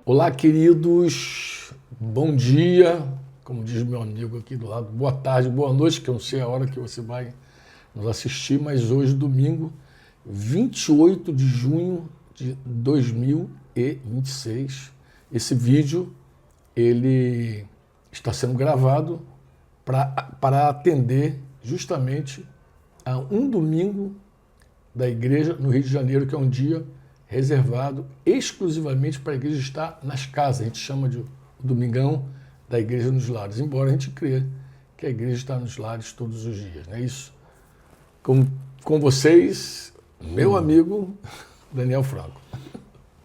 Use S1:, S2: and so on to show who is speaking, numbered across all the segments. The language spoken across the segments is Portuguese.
S1: Olá, queridos, bom dia, como diz meu amigo aqui do lado, boa tarde, boa noite, que eu não sei a hora que você vai nos assistir, mas hoje, domingo, 28 de junho de 2026, esse vídeo, ele está sendo gravado para atender justamente a um domingo da igreja no Rio de Janeiro, que é um dia reservado exclusivamente para a igreja estar nas casas. A gente chama de o Domingão da Igreja nos Lares, embora a gente creia que a igreja está nos lares todos os dias, não é isso? Com vocês, meu amigo Daniel Franco.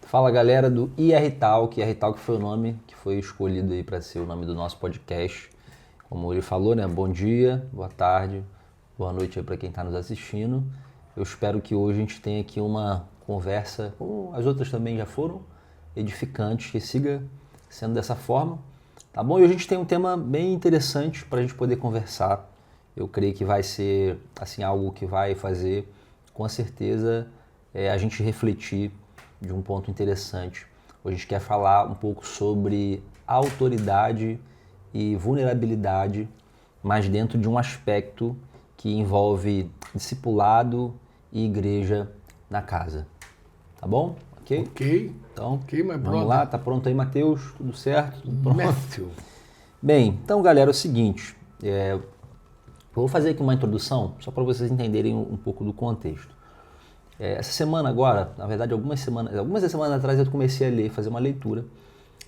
S2: Fala, galera do IR Talk. IR Talk foi o nome que foi escolhido aí para ser o nome do nosso podcast. Como ele falou, né? Bom dia, boa tarde, boa noite aí para quem está nos assistindo. Eu espero que hoje a gente tenha aqui uma conversa, como as outras também já foram, edificante, que siga sendo dessa forma, tá bom? E hoje a gente tem um tema bem interessante para a gente poder conversar. Eu creio que vai ser assim algo que vai fazer, com certeza, a gente refletir de um ponto interessante. Hoje a gente quer falar um pouco sobre autoridade e vulnerabilidade, mas dentro de um aspecto que envolve discipulado e igreja na casa. Tá bom?
S1: Ok.
S2: Então,
S1: my
S2: vamos lá. Tá pronto aí, Matheus? Tudo certo? Tudo pronto?
S1: Matthew.
S2: Bem, então, galera, é o seguinte. Vou fazer aqui uma introdução, só para vocês entenderem um pouco do contexto. Essa semana agora, na verdade, algumas semanas atrás eu comecei a fazer uma leitura.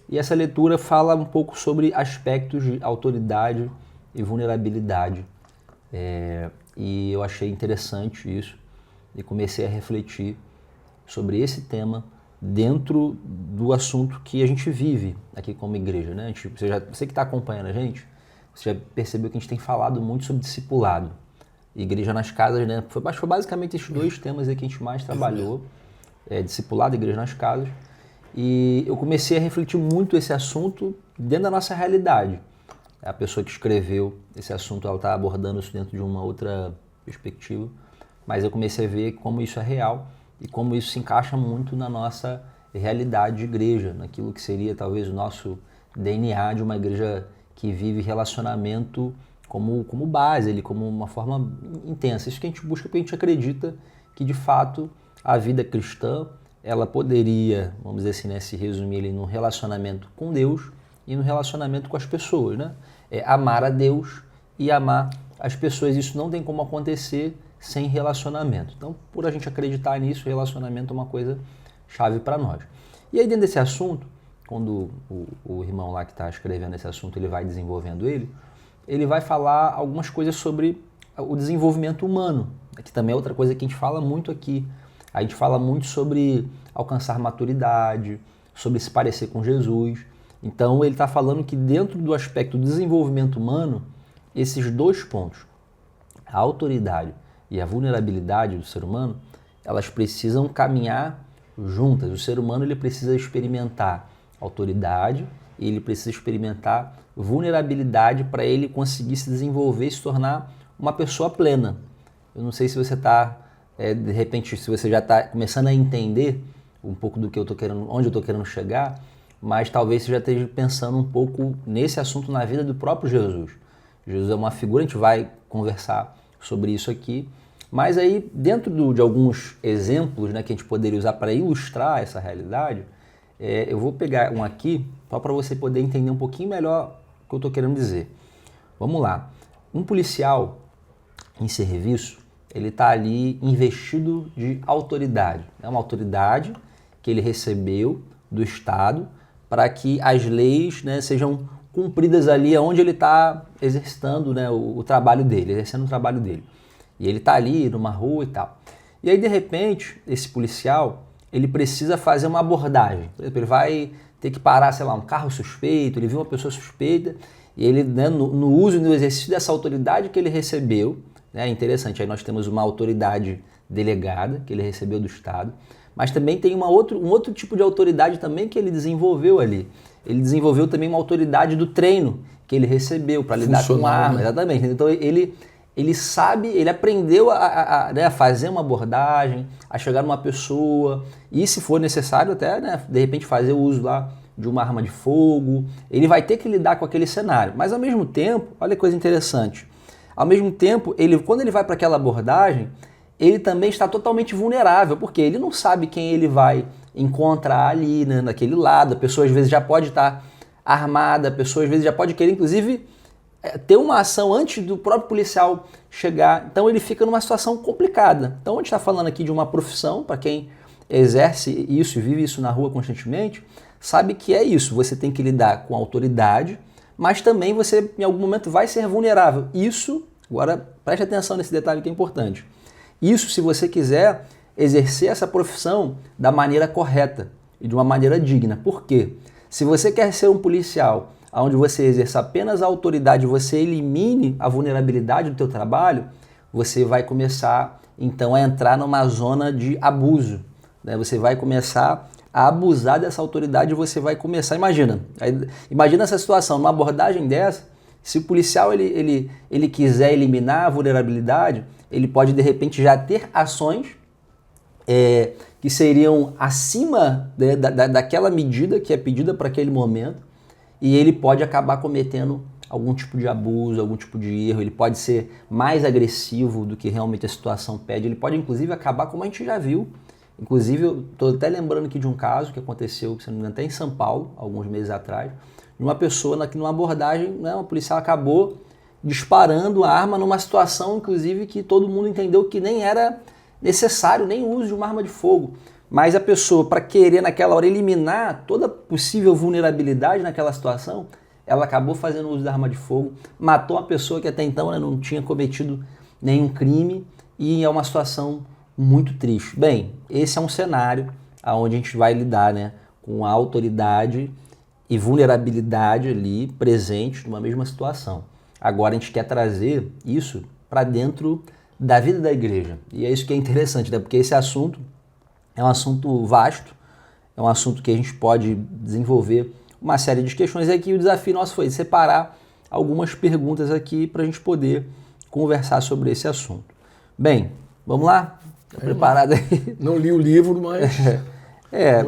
S2: E essa leitura fala um pouco sobre aspectos de autoridade e vulnerabilidade. E eu achei interessante isso e comecei a refletir sobre esse tema dentro do assunto que a gente vive aqui como igreja, né? Você que está acompanhando a gente, você já percebeu que a gente tem falado muito sobre discipulado, igreja nas casas, né? Foi basicamente esses dois temas aí que a gente mais trabalhou, discipulado e igreja nas casas. E eu comecei a refletir muito esse assunto dentro da nossa realidade. A pessoa que escreveu esse assunto, ela está abordando isso dentro de uma outra perspectiva, mas eu comecei a ver como isso é real e como isso se encaixa muito na nossa realidade de igreja, naquilo que seria talvez o nosso DNA de uma igreja que vive relacionamento como base, como uma forma intensa. Isso que a gente busca porque a gente acredita que de fato a vida cristã ela poderia, vamos dizer assim, né, se resumir ali no relacionamento com Deus e no relacionamento com as pessoas, né? Amar a Deus e amar as pessoas. Isso não tem como acontecer sem relacionamento. Então, por a gente acreditar nisso, relacionamento é uma coisa chave para nós. E aí, dentro desse assunto, quando o irmão lá que está escrevendo esse assunto, ele vai desenvolvendo ele vai falar algumas coisas sobre o desenvolvimento humano, que também é outra coisa que a gente fala muito aqui. A gente fala muito sobre alcançar maturidade, sobre se parecer com Jesus. Então, ele está falando que dentro do aspecto do desenvolvimento humano, esses dois pontos, a autoridade e a vulnerabilidade do ser humano, elas precisam caminhar juntas. O ser humano ele precisa experimentar autoridade e ele precisa experimentar vulnerabilidade para ele conseguir se desenvolver e se tornar uma pessoa plena. Eu não sei se você está, de repente, se você já está começando a entender um pouco do que eu estou querendo, onde eu estou querendo chegar, mas talvez você já esteja pensando um pouco nesse assunto na vida do próprio Jesus. Jesus é uma figura, a gente vai conversar sobre isso aqui, mas aí dentro de alguns exemplos, né, que a gente poderia usar para ilustrar essa realidade, eu vou pegar um aqui só para você poder entender um pouquinho melhor o que eu estou querendo dizer. Vamos lá. Um policial em serviço, ele está ali investido de autoridade. É uma autoridade que ele recebeu do Estado para que as leis, né, sejam cumpridas ali onde ele está exercitando, né, o trabalho dele, exercendo o trabalho dele. E ele está ali numa rua e tal. E aí, de repente, esse policial, ele precisa fazer uma abordagem. Por exemplo, ele vai ter que parar, sei lá, um carro suspeito, ele viu uma pessoa suspeita, e ele, né, no uso e no exercício dessa autoridade que ele recebeu, né, é interessante, aí nós temos uma autoridade delegada, que ele recebeu do Estado, mas também tem um outro tipo de autoridade também que ele desenvolveu ali. Ele desenvolveu também uma autoridade do treino que ele recebeu para lidar com armas, exatamente. Então ele sabe, ele aprendeu a fazer uma abordagem, a chegar numa pessoa e, se for necessário, até, né, de repente fazer o uso lá de uma arma de fogo, ele vai ter que lidar com aquele cenário. Mas ao mesmo tempo, olha que coisa interessante, ao mesmo tempo, quando ele vai para aquela abordagem, ele também está totalmente vulnerável, porque ele não sabe quem ele vai encontrar ali, né, naquele lado. A pessoa às vezes já pode estar armada, a pessoa às vezes já pode querer, inclusive, ter uma ação antes do próprio policial chegar. Então ele fica numa situação complicada. Então a gente está falando aqui de uma profissão, para quem exerce isso e vive isso na rua constantemente, sabe que é isso. Você tem que lidar com a autoridade, mas também você em algum momento vai ser vulnerável. Isso, agora preste atenção nesse detalhe que é importante. Isso se você quiser exercer essa profissão da maneira correta e de uma maneira digna. Por quê? Se você quer ser um policial onde você exerça apenas a autoridade, você elimine a vulnerabilidade do teu trabalho, você vai começar então a entrar numa zona de abuso, né? Você vai começar a abusar dessa autoridade e você vai começar, imagina essa situação, numa abordagem dessa, se o policial ele quiser eliminar a vulnerabilidade, ele pode de repente já ter ações que seriam acima daquela medida que é pedida para aquele momento, e ele pode acabar cometendo algum tipo de abuso, algum tipo de erro, ele pode ser mais agressivo do que realmente a situação pede, ele pode inclusive acabar como a gente já viu. Inclusive, eu estou até lembrando aqui de um caso que aconteceu, se não me engano, até em São Paulo, alguns meses atrás, de uma pessoa que numa abordagem, né, uma policial acabou disparando a arma numa situação, inclusive, que todo mundo entendeu que nem era necessário nem o uso de uma arma de fogo. Mas a pessoa, para querer naquela hora eliminar toda possível vulnerabilidade naquela situação, ela acabou fazendo uso da arma de fogo, matou uma pessoa que até então, né, não tinha cometido nenhum crime, e é uma situação muito triste. Bem, esse é um cenário onde a gente vai lidar, né, com a autoridade e vulnerabilidade ali presente numa mesma situação. Agora a gente quer trazer isso para dentro da vida da igreja. E é isso que é interessante, né, porque esse assunto é um assunto vasto, é um assunto que a gente pode desenvolver uma série de questões. E aqui o desafio nosso foi separar algumas perguntas aqui para a gente poder conversar sobre esse assunto. Bem, vamos lá? Tá preparado aí?
S1: Não li o livro, mas...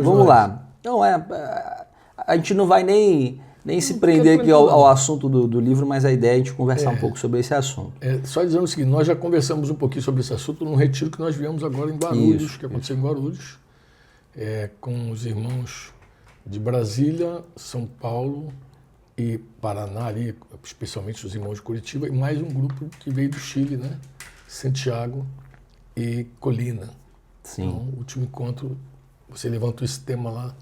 S2: vamos lá. Então, a gente não vai nem se prender aqui ao assunto do livro, mas a ideia é a gente conversar um pouco sobre esse assunto.
S1: Só dizendo o seguinte, nós já conversamos um pouquinho sobre esse assunto num retiro que nós viemos agora em Guarulhos, que aconteceu em Guarulhos, com os irmãos de Brasília, São Paulo e Paraná, ali, especialmente os irmãos de Curitiba, e mais um grupo que veio do Chile, né? Santiago e Colina.
S2: Sim.
S1: Então, o último encontro, você levantou esse tema lá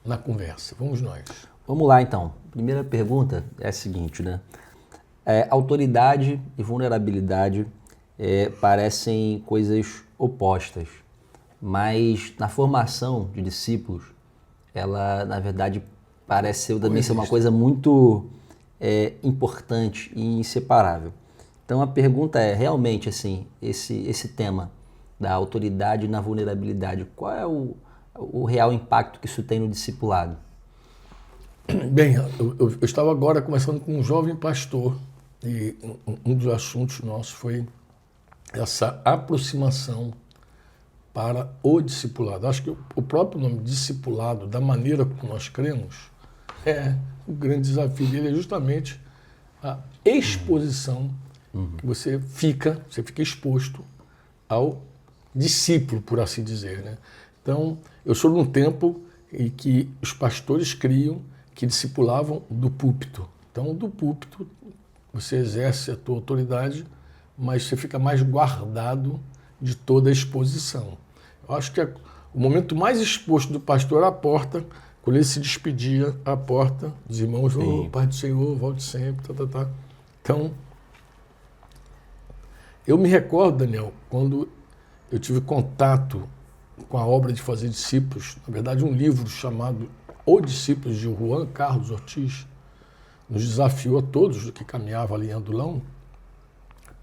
S1: na conversa. Vamos nós.
S2: Vamos lá, então. Primeira pergunta é a seguinte, né? Autoridade e vulnerabilidade parecem coisas opostas, mas na formação de discípulos, ela, na verdade, parece também ser uma coisa muito importante e inseparável. Então a pergunta é, realmente, assim, esse tema da autoridade na vulnerabilidade, qual é o real impacto que isso tem no discipulado?
S1: Bem, eu estava agora conversando com um jovem pastor e um dos assuntos nossos foi essa aproximação para o discipulado. Acho que o próprio nome discipulado, da maneira como nós cremos, o grande desafio dele é justamente a exposição que você fica exposto ao discípulo, por assim dizer, né? Então, eu sou num tempo em que os pastores criam que discipulavam do púlpito. Então, do púlpito, você exerce a tua autoridade, mas você fica mais guardado de toda a exposição. Eu acho que o momento mais exposto do pastor era a porta, quando ele se despedia à porta, os irmãos, Pai do Senhor, volte sempre, Então, eu me recordo, Daniel, quando eu tive contato com a obra de fazer discípulos, na verdade um livro chamado O Discípulos, de Juan Carlos Ortiz, nos desafiou a todos que caminhavam ali em Adulão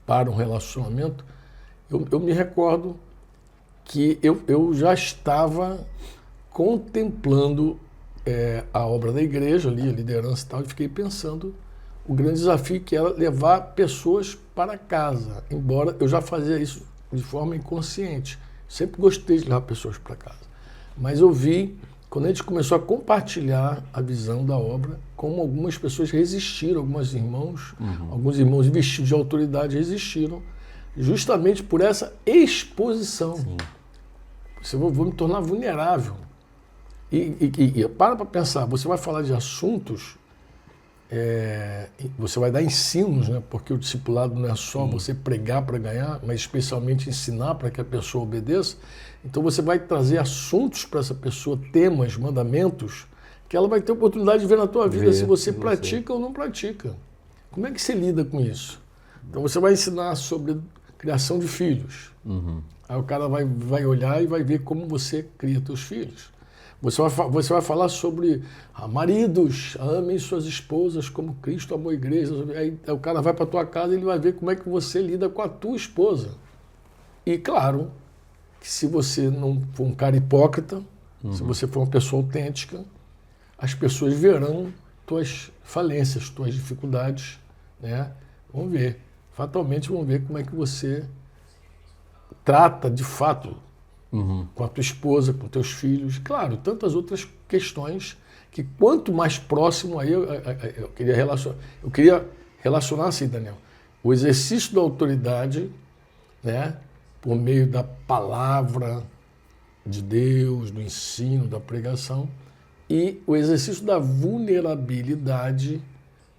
S1: para um relacionamento. Eu me recordo que eu já estava contemplando a obra da igreja ali, a liderança e tal, e fiquei pensando o grande desafio que era levar pessoas para casa, embora eu já fazia isso de forma inconsciente. Sempre gostei de levar pessoas para casa. Mas eu vi quando a gente começou a compartilhar a visão da obra, como algumas pessoas resistiram, alguns irmãos investidos de autoridade resistiram, justamente por essa exposição.
S2: Sim.
S1: Vou me tornar vulnerável. E para pensar, você vai falar de assuntos, você vai dar ensinos, né? Porque o discipulado não é só você pregar para ganhar, mas especialmente ensinar para que a pessoa obedeça. Então você vai trazer assuntos para essa pessoa, temas, mandamentos, que ela vai ter oportunidade de ver na tua vida se você pratica ou não pratica. Como é que você lida com isso? Então você vai ensinar sobre criação de filhos. Aí o cara vai olhar e vai ver como você cria teus filhos. Você vai falar sobre maridos, amem suas esposas como Cristo amou a igreja. Aí o cara vai para a tua casa e ele vai ver como é que você lida com a tua esposa. E claro, que se você não for um cara hipócrita, se você for uma pessoa autêntica, as pessoas verão tuas falências, tuas dificuldades, né? Vão ver, fatalmente vão ver como é que você trata de fato com a tua esposa, com teus filhos, claro, tantas outras questões que quanto mais próximo aí eu queria relacionar assim, Daniel, o exercício da autoridade, né, por meio da palavra de Deus, do ensino, da pregação, e o exercício da vulnerabilidade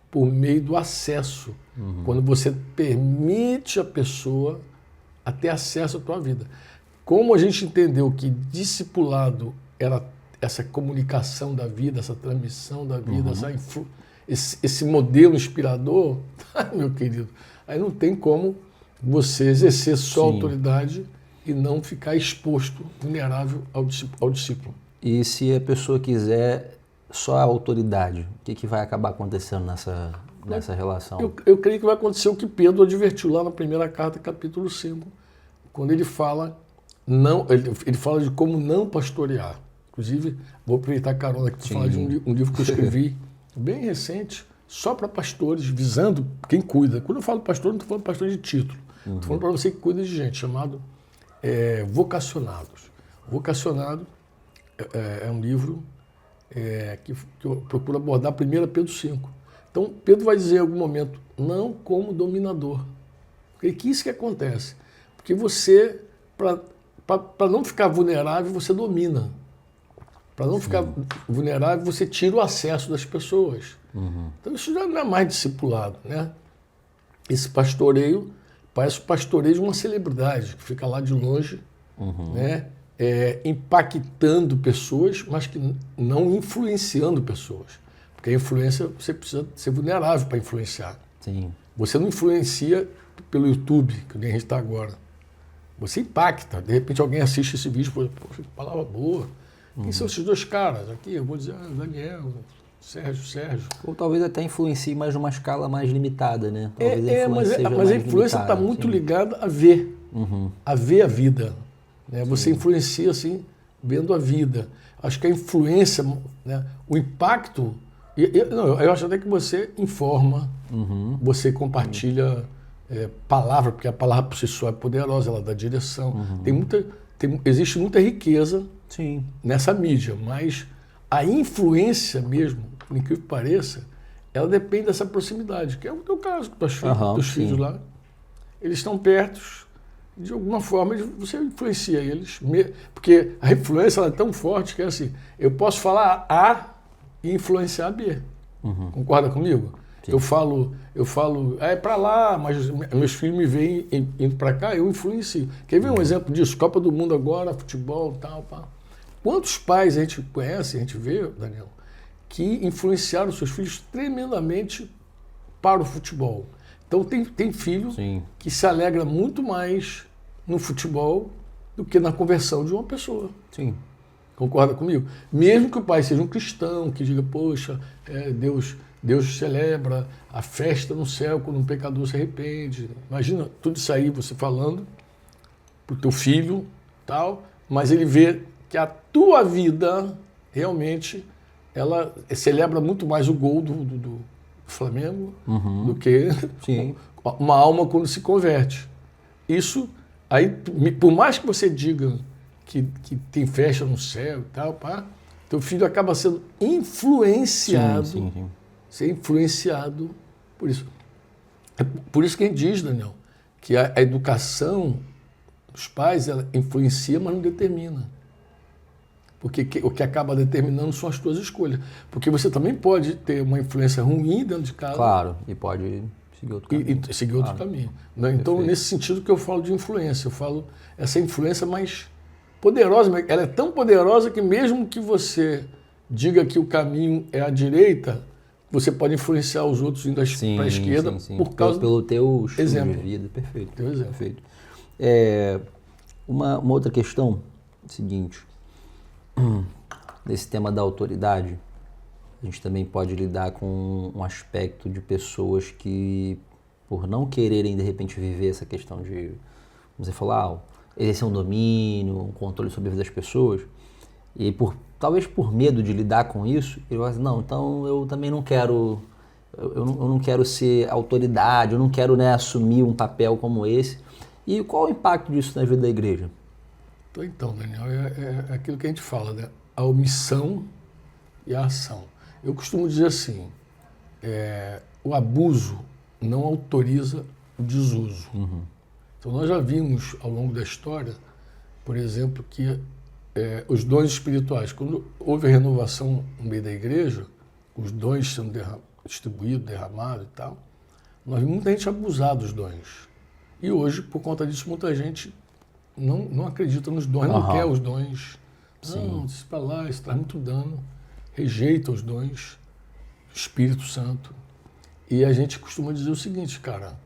S1: por meio do acesso, quando você permite a pessoa a ter acesso à tua vida. Como a gente entendeu que discipulado era essa comunicação da vida, essa transmissão da vida, esse modelo inspirador, meu querido, aí não tem como você exercer só autoridade e não ficar exposto, vulnerável ao discípulo.
S2: E se a pessoa quiser só a autoridade, o que vai acabar acontecendo nessa relação?
S1: Eu creio que vai acontecer o que Pedro advertiu lá na primeira carta, capítulo 5, quando ele fala... ele fala de como não pastorear. Inclusive, vou aproveitar a carona aqui para falar de um livro que eu escrevi, bem recente, só para pastores, visando quem cuida. Quando eu falo pastor, não estou falando pastor de título. Estou falando para você que cuida de gente, chamado Vocacionados. Vocacionado é um livro que eu procuro abordar 1 Pedro 5. Então, Pedro vai dizer em algum momento, não como dominador. Porque que isso que acontece? Porque você... Para não ficar vulnerável, você domina. Para não ficar vulnerável, você tira o acesso das pessoas. Então isso já não é mais discipulado, né? Esse pastoreio parece o pastoreio de uma celebridade, que fica lá de longe, né? Impactando pessoas, mas que não influenciando pessoas. Porque a influência, você precisa ser vulnerável para influenciar.
S2: Sim.
S1: Você não influencia pelo YouTube, que nem a gente está agora. Você impacta. De repente alguém assiste esse vídeo e fala, poxa, que palavra boa. Quem são esses dois caras? Aqui eu vou dizer, Daniel, Sérgio.
S2: Ou talvez até influencie, mas numa escala mais limitada, né? Talvez
S1: mas a influência está muito ligada a ver. A ver a vida. Né? Você influencia, assim, vendo a vida. Acho que a influência, né? O impacto... eu acho até que você informa, você compartilha... palavra, porque a palavra por si só é poderosa, ela dá direção. Existe muita riqueza nessa mídia, mas a influência mesmo, por incrível que pareça, ela depende dessa proximidade, que é o teu caso com teus filhos lá. Eles estão perto, de alguma forma você influencia eles, porque a influência ela é tão forte que é assim, eu posso falar A e influenciar B. Concorda comigo? Sim. Eu falo, é para lá, mas meus filhos me veem indo para cá, eu influencio. Quer ver um exemplo disso? Copa do Mundo agora, futebol, tal, pá. Quantos pais a gente conhece, a gente vê, Daniel, que influenciaram seus filhos tremendamente para o futebol. Então tem filho que se alegra muito mais no futebol do que na conversão de uma pessoa.
S2: Sim.
S1: Concorda comigo? Mesmo que o pai seja um cristão, que diga, poxa, Deus celebra a festa no céu quando um pecador se arrepende. Imagina tudo isso aí, você falando para o teu filho, tal, mas ele vê que a tua vida realmente ela celebra muito mais o gol do Flamengo do que uma alma quando se converte. Isso, aí, por mais que você diga que tem festa no céu e tal, pá, Teu filho acaba sendo influenciado,
S2: Sim.
S1: ser influenciado por isso. É por isso que a gente diz, Daniel, que a educação dos pais, ela influencia, mas não determina. Porque o que acaba determinando são as tuas escolhas. Porque você também pode ter uma influência ruim dentro de casa.
S2: Claro, e pode seguir outro caminho.
S1: E seguir outro caminho. Né? Então, nesse sentido que eu falo de influência, eu falo essa influência mais poderosa. Ela é tão poderosa que mesmo que você diga que o caminho é à direita, você pode influenciar os outros indo para a esquerda por causa
S2: pelo teu estilo
S1: exemplo.
S2: de vida. Perfeito.
S1: Teu exemplo.
S2: Perfeito. Uma outra questão, seguinte, nesse tema da autoridade, a gente também pode lidar com um aspecto de pessoas que, por não quererem de repente viver essa questão de, como você falou, exercer um domínio, um controle sobre a vida das pessoas, e talvez por medo de lidar com isso, ele vai dizer, não, então eu também não quero, eu não quero ser autoridade, eu não quero, né, assumir um papel como esse. E qual o impacto disso na vida da igreja?
S1: Então, Daniel, é aquilo que a gente fala, né? A omissão e a ação. Eu costumo dizer assim, o abuso não autoriza o desuso.
S2: Uhum.
S1: Então nós já vimos ao longo da história, por exemplo, que os dons espirituais, quando houve a renovação no meio da igreja, os dons sendo distribuídos, derramados e tal, nós vimos muita gente abusar dos dons. E hoje, por conta disso, muita gente não acredita nos dons, não quer os dons. Não, isso para lá, isso traz muito dano. Rejeita os dons do Espírito Santo. E a gente costuma dizer o seguinte, cara,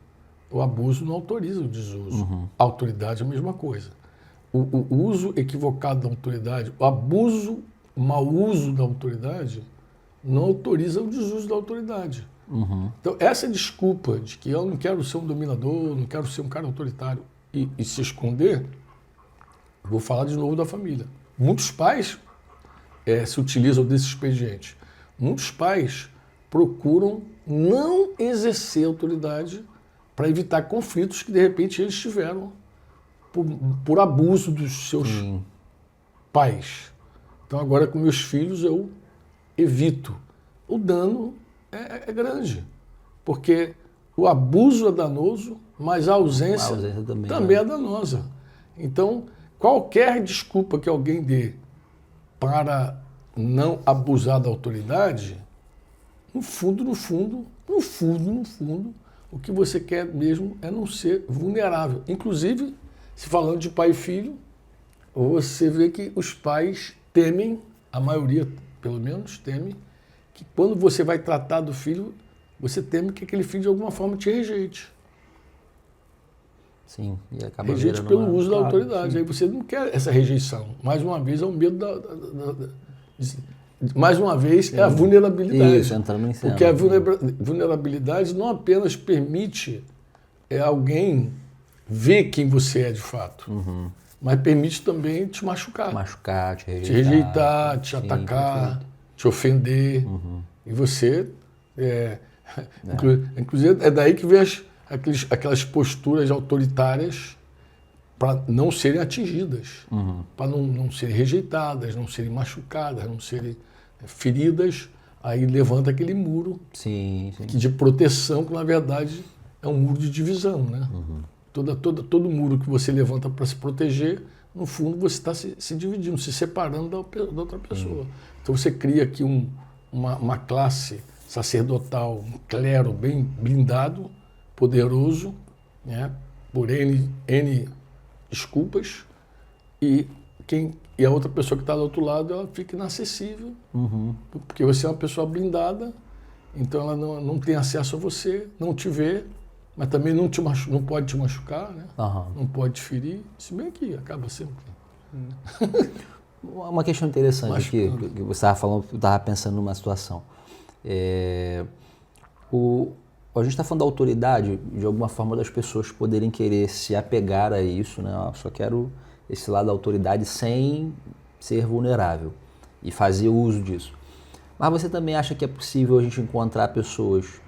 S1: o abuso não autoriza o desuso. A autoridade é a mesma coisa. O uso equivocado da autoridade, o abuso, o mau uso da autoridade, não autoriza o desuso da autoridade. Então, essa desculpa de que eu não quero ser um dominador, não quero ser um cara autoritário e se esconder, vou falar de novo da família. Muitos pais se utilizam desse expediente. Muitos pais procuram não exercer autoridade para evitar conflitos que, de repente, eles tiveram por abuso dos seus pais. Então, agora com meus filhos, eu evito. O dano é grande, porque o abuso é danoso, mas a ausência também é danosa. Então, qualquer desculpa que alguém dê para não abusar da autoridade, no fundo, o que você quer mesmo é não ser vulnerável. Inclusive, se falando de pai e filho, você vê que os pais temem, a maioria pelo menos teme, que quando você vai tratar do filho, você teme que aquele filho de alguma forma te rejeite.
S2: Sim, e acaba
S1: rejeite pelo uso da autoridade. Aí você não quer essa rejeição. Mais uma vez, é o medo mais uma vez, é a vulnerabilidade.
S2: Isso, entrando em cena.
S1: Porque a vulnerabilidade não apenas permite alguém ver quem você é de fato, mas permite também te machucar.
S2: Te rejeitar,
S1: te atacar, te ofender. E você... Inclusive, é daí que vem aquelas posturas autoritárias para não serem atingidas, para não serem rejeitadas, não serem machucadas, não serem feridas. Aí levanta aquele muro que de proteção, que na verdade é um muro de divisão, né? Todo muro que você levanta para se proteger, no fundo você está se dividindo, se separando da outra pessoa. Então você cria aqui uma classe sacerdotal, um clero bem blindado, poderoso, né? Por N desculpas, e a outra pessoa que está do outro lado, ela fica inacessível, porque você é uma pessoa blindada, então ela não tem acesso a você, não te vê, mas também não pode te machucar, né? Não pode te ferir, se bem que acaba sempre.
S2: Uma questão interessante aqui, que você estava falando, eu estava pensando numa situação. A gente está falando da autoridade, de alguma forma, das pessoas poderem querer se apegar a isso, né? Eu só quero esse lado da autoridade sem ser vulnerável e fazer uso disso. Mas você também acha que é possível a gente encontrar pessoas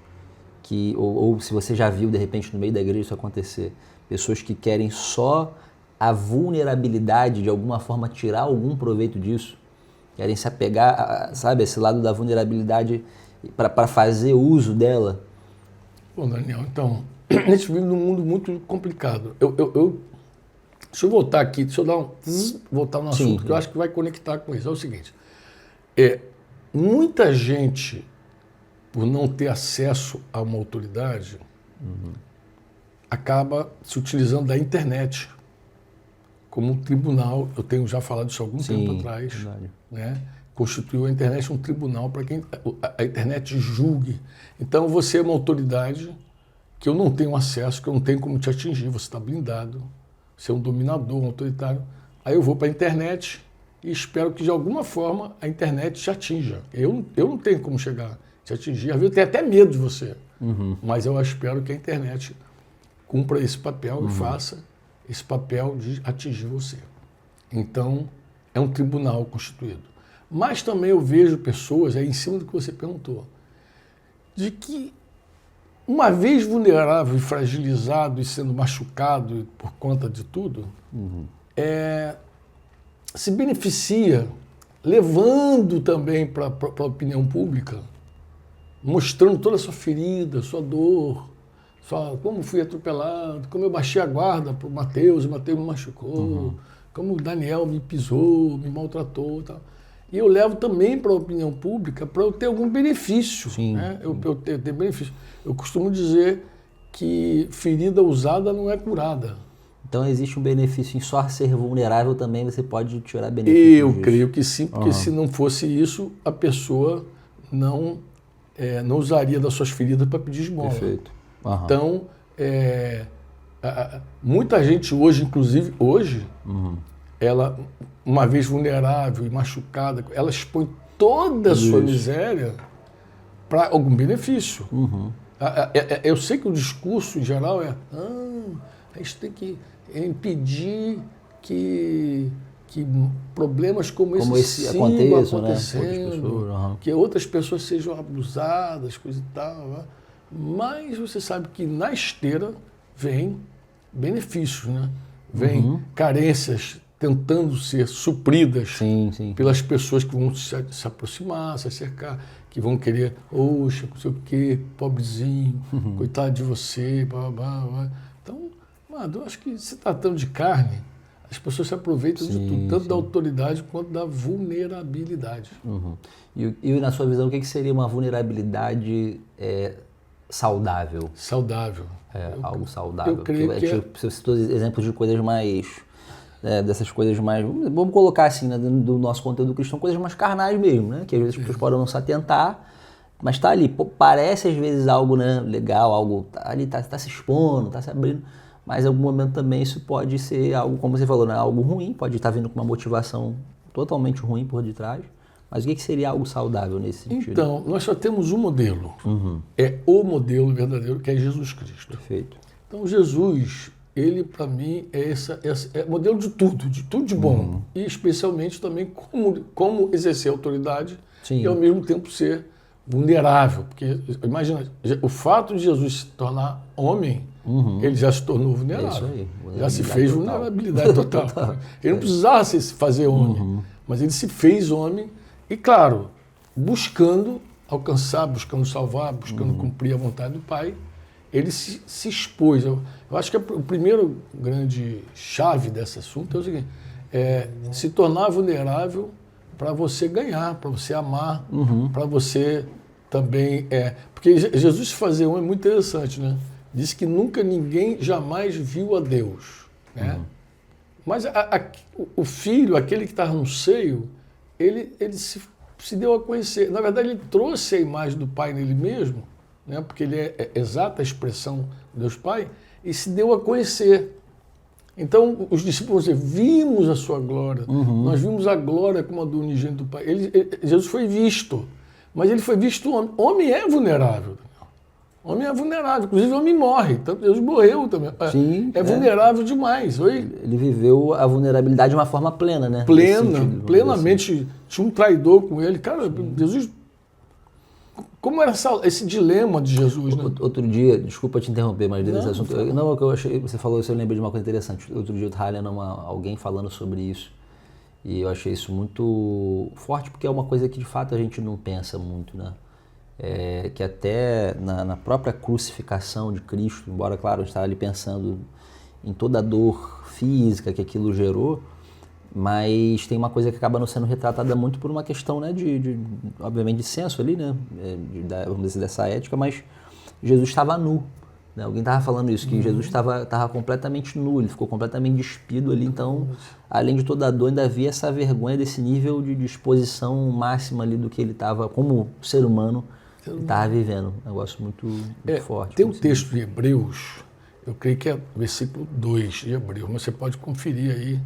S2: que, ou se você já viu de repente no meio da igreja isso acontecer, pessoas que querem só a vulnerabilidade, de alguma forma tirar algum proveito disso, querem se apegar, sabe, esse lado da vulnerabilidade para fazer uso dela?
S1: Bom, Daniel, então, a gente vive num mundo muito complicado. Deixa eu voltar aqui, deixa eu dar voltar no assunto, que eu acho que vai conectar com isso. É o seguinte, muita gente, por não ter acesso a uma autoridade, acaba se utilizando da internet como um tribunal. Eu tenho já falado isso há algum tempo atrás, né? Constituiu a internet um tribunal para quem a internet julgue. Então você é uma autoridade que eu não tenho acesso, que eu não tenho como te atingir, você está blindado, você é um dominador, um autoritário. Aí eu vou para a internet e espero que de alguma forma a internet te atinja. Eu não tenho como chegar, te atingir. Às vezes eu tenho até medo de você, mas eu espero que a internet cumpra esse papel e faça esse papel de atingir você. Então, é um tribunal constituído. Mas também eu vejo pessoas, aí em cima do que você perguntou, de que uma vez vulnerável e fragilizado e sendo machucado por conta de tudo, se beneficia, levando também para a opinião pública, mostrando toda a sua ferida, sua dor, como fui atropelado, como eu baixei a guarda para o Mateus, e o Mateus me machucou, como o Daniel me pisou, me maltratou e tal. E eu levo também para a opinião pública para eu ter algum benefício. Né? Eu ter benefício. Eu costumo dizer que ferida usada não é curada.
S2: Então existe um benefício em só ser vulnerável também, você pode tirar benefício
S1: disso? Eu creio que sim, porque se não fosse isso, a pessoa não usaria das suas feridas para pedir esmola.
S2: Perfeito.
S1: Então, muita gente hoje, inclusive hoje, ela, uma vez vulnerável e machucada, ela expõe toda a sua miséria para algum benefício. Eu sei que o discurso em geral a gente tem que impedir que problemas como esse sigam acontecendo, né? Que outras pessoas sejam abusadas, coisa e tal. Né? Mas você sabe que na esteira vem benefícios, né? Vem carências tentando ser supridas pelas pessoas que vão se aproximar, se acercar, que vão querer, oxa, não sei o quê, pobrezinho, coitado de você, blá, blá, blá. Então, mano, eu acho que se tratando de carne, as pessoas se aproveitam de tudo, tanto da autoridade quanto da vulnerabilidade.
S2: E na sua visão, o que seria uma vulnerabilidade saudável?
S1: Saudável.
S2: Algo saudável.
S1: Eu creio que
S2: você citou exemplos de coisas mais... dessas coisas mais... Vamos colocar assim, né, do nosso conteúdo cristão, coisas mais carnais mesmo, né? Que às vezes as pessoas podem não se atentar, mas está ali. Parece às vezes algo, né, legal, algo ali, tá se expondo, tá se abrindo, mas em algum momento também isso pode ser algo, como você falou, né, algo ruim, pode estar vindo com uma motivação totalmente ruim por detrás. Mas o que seria algo saudável nesse sentido? Então,
S1: nós só temos um modelo. É o modelo verdadeiro, que é Jesus Cristo.
S2: Perfeito.
S1: Então, Jesus, ele para mim é modelo de tudo de bom. E especialmente também como exercer autoridade e ao mesmo tempo ser vulnerável. Porque, imagina, o fato de Jesus se tornar homem, ele já se tornou vulnerável. É isso aí. Já se fez vulnerabilidade total. Ele não precisava se fazer homem, mas ele se fez homem. E, claro, buscando alcançar, buscando salvar, buscando cumprir a vontade do Pai, ele se expôs. Eu acho que a primeira grande chave desse assunto é o seguinte, se tornar vulnerável para você ganhar, para você amar, para você também... porque Jesus se fazer um é muito interessante, né? Disse que nunca ninguém jamais viu a Deus. Né? Mas o filho, aquele que estava no seio, ele se deu a conhecer. Na verdade, ele trouxe a imagem do Pai nele mesmo, né? Porque ele é exata expressão de Deus Pai, e se deu a conhecer. Então, os discípulos vão dizer, vimos a sua glória, nós vimos a glória como a do unigênito do Pai. Jesus foi visto, mas ele foi visto homem. Homem é vulnerável. Homem é vulnerável, inclusive o homem morre, então Jesus morreu também. Vulnerável demais.
S2: Ele viveu a vulnerabilidade de uma forma plena, né?
S1: Plenamente. Assim. Tinha um traidor com ele. Cara, Jesus... Como era esse dilema de Jesus, né?
S2: Outro dia, desculpa te interromper, mas desse assunto... Não, o que eu achei... Você falou isso, eu lembrei de uma coisa interessante. Outro dia eu estava lendo alguém falando sobre isso. E eu achei isso muito forte, porque é uma coisa que de fato a gente não pensa muito, né? Que até na própria crucificação de Cristo, embora, claro, a gente estava ali pensando em toda a dor física que aquilo gerou, mas tem uma coisa que acaba não sendo retratada muito por uma questão, né, obviamente, de senso ali, né, vamos dizer, dessa ética, mas Jesus estava nu, né? Alguém estava falando isso, que Jesus estava completamente nu, ele ficou completamente despido ali, então, além de toda a dor, ainda havia essa vergonha desse nível de exposição máxima ali do que ele estava, como ser humano, estava vivendo. Um negócio muito forte.
S1: Tem um texto de Hebreus, eu creio que é versículo 2 de Hebreus, mas você pode conferir aí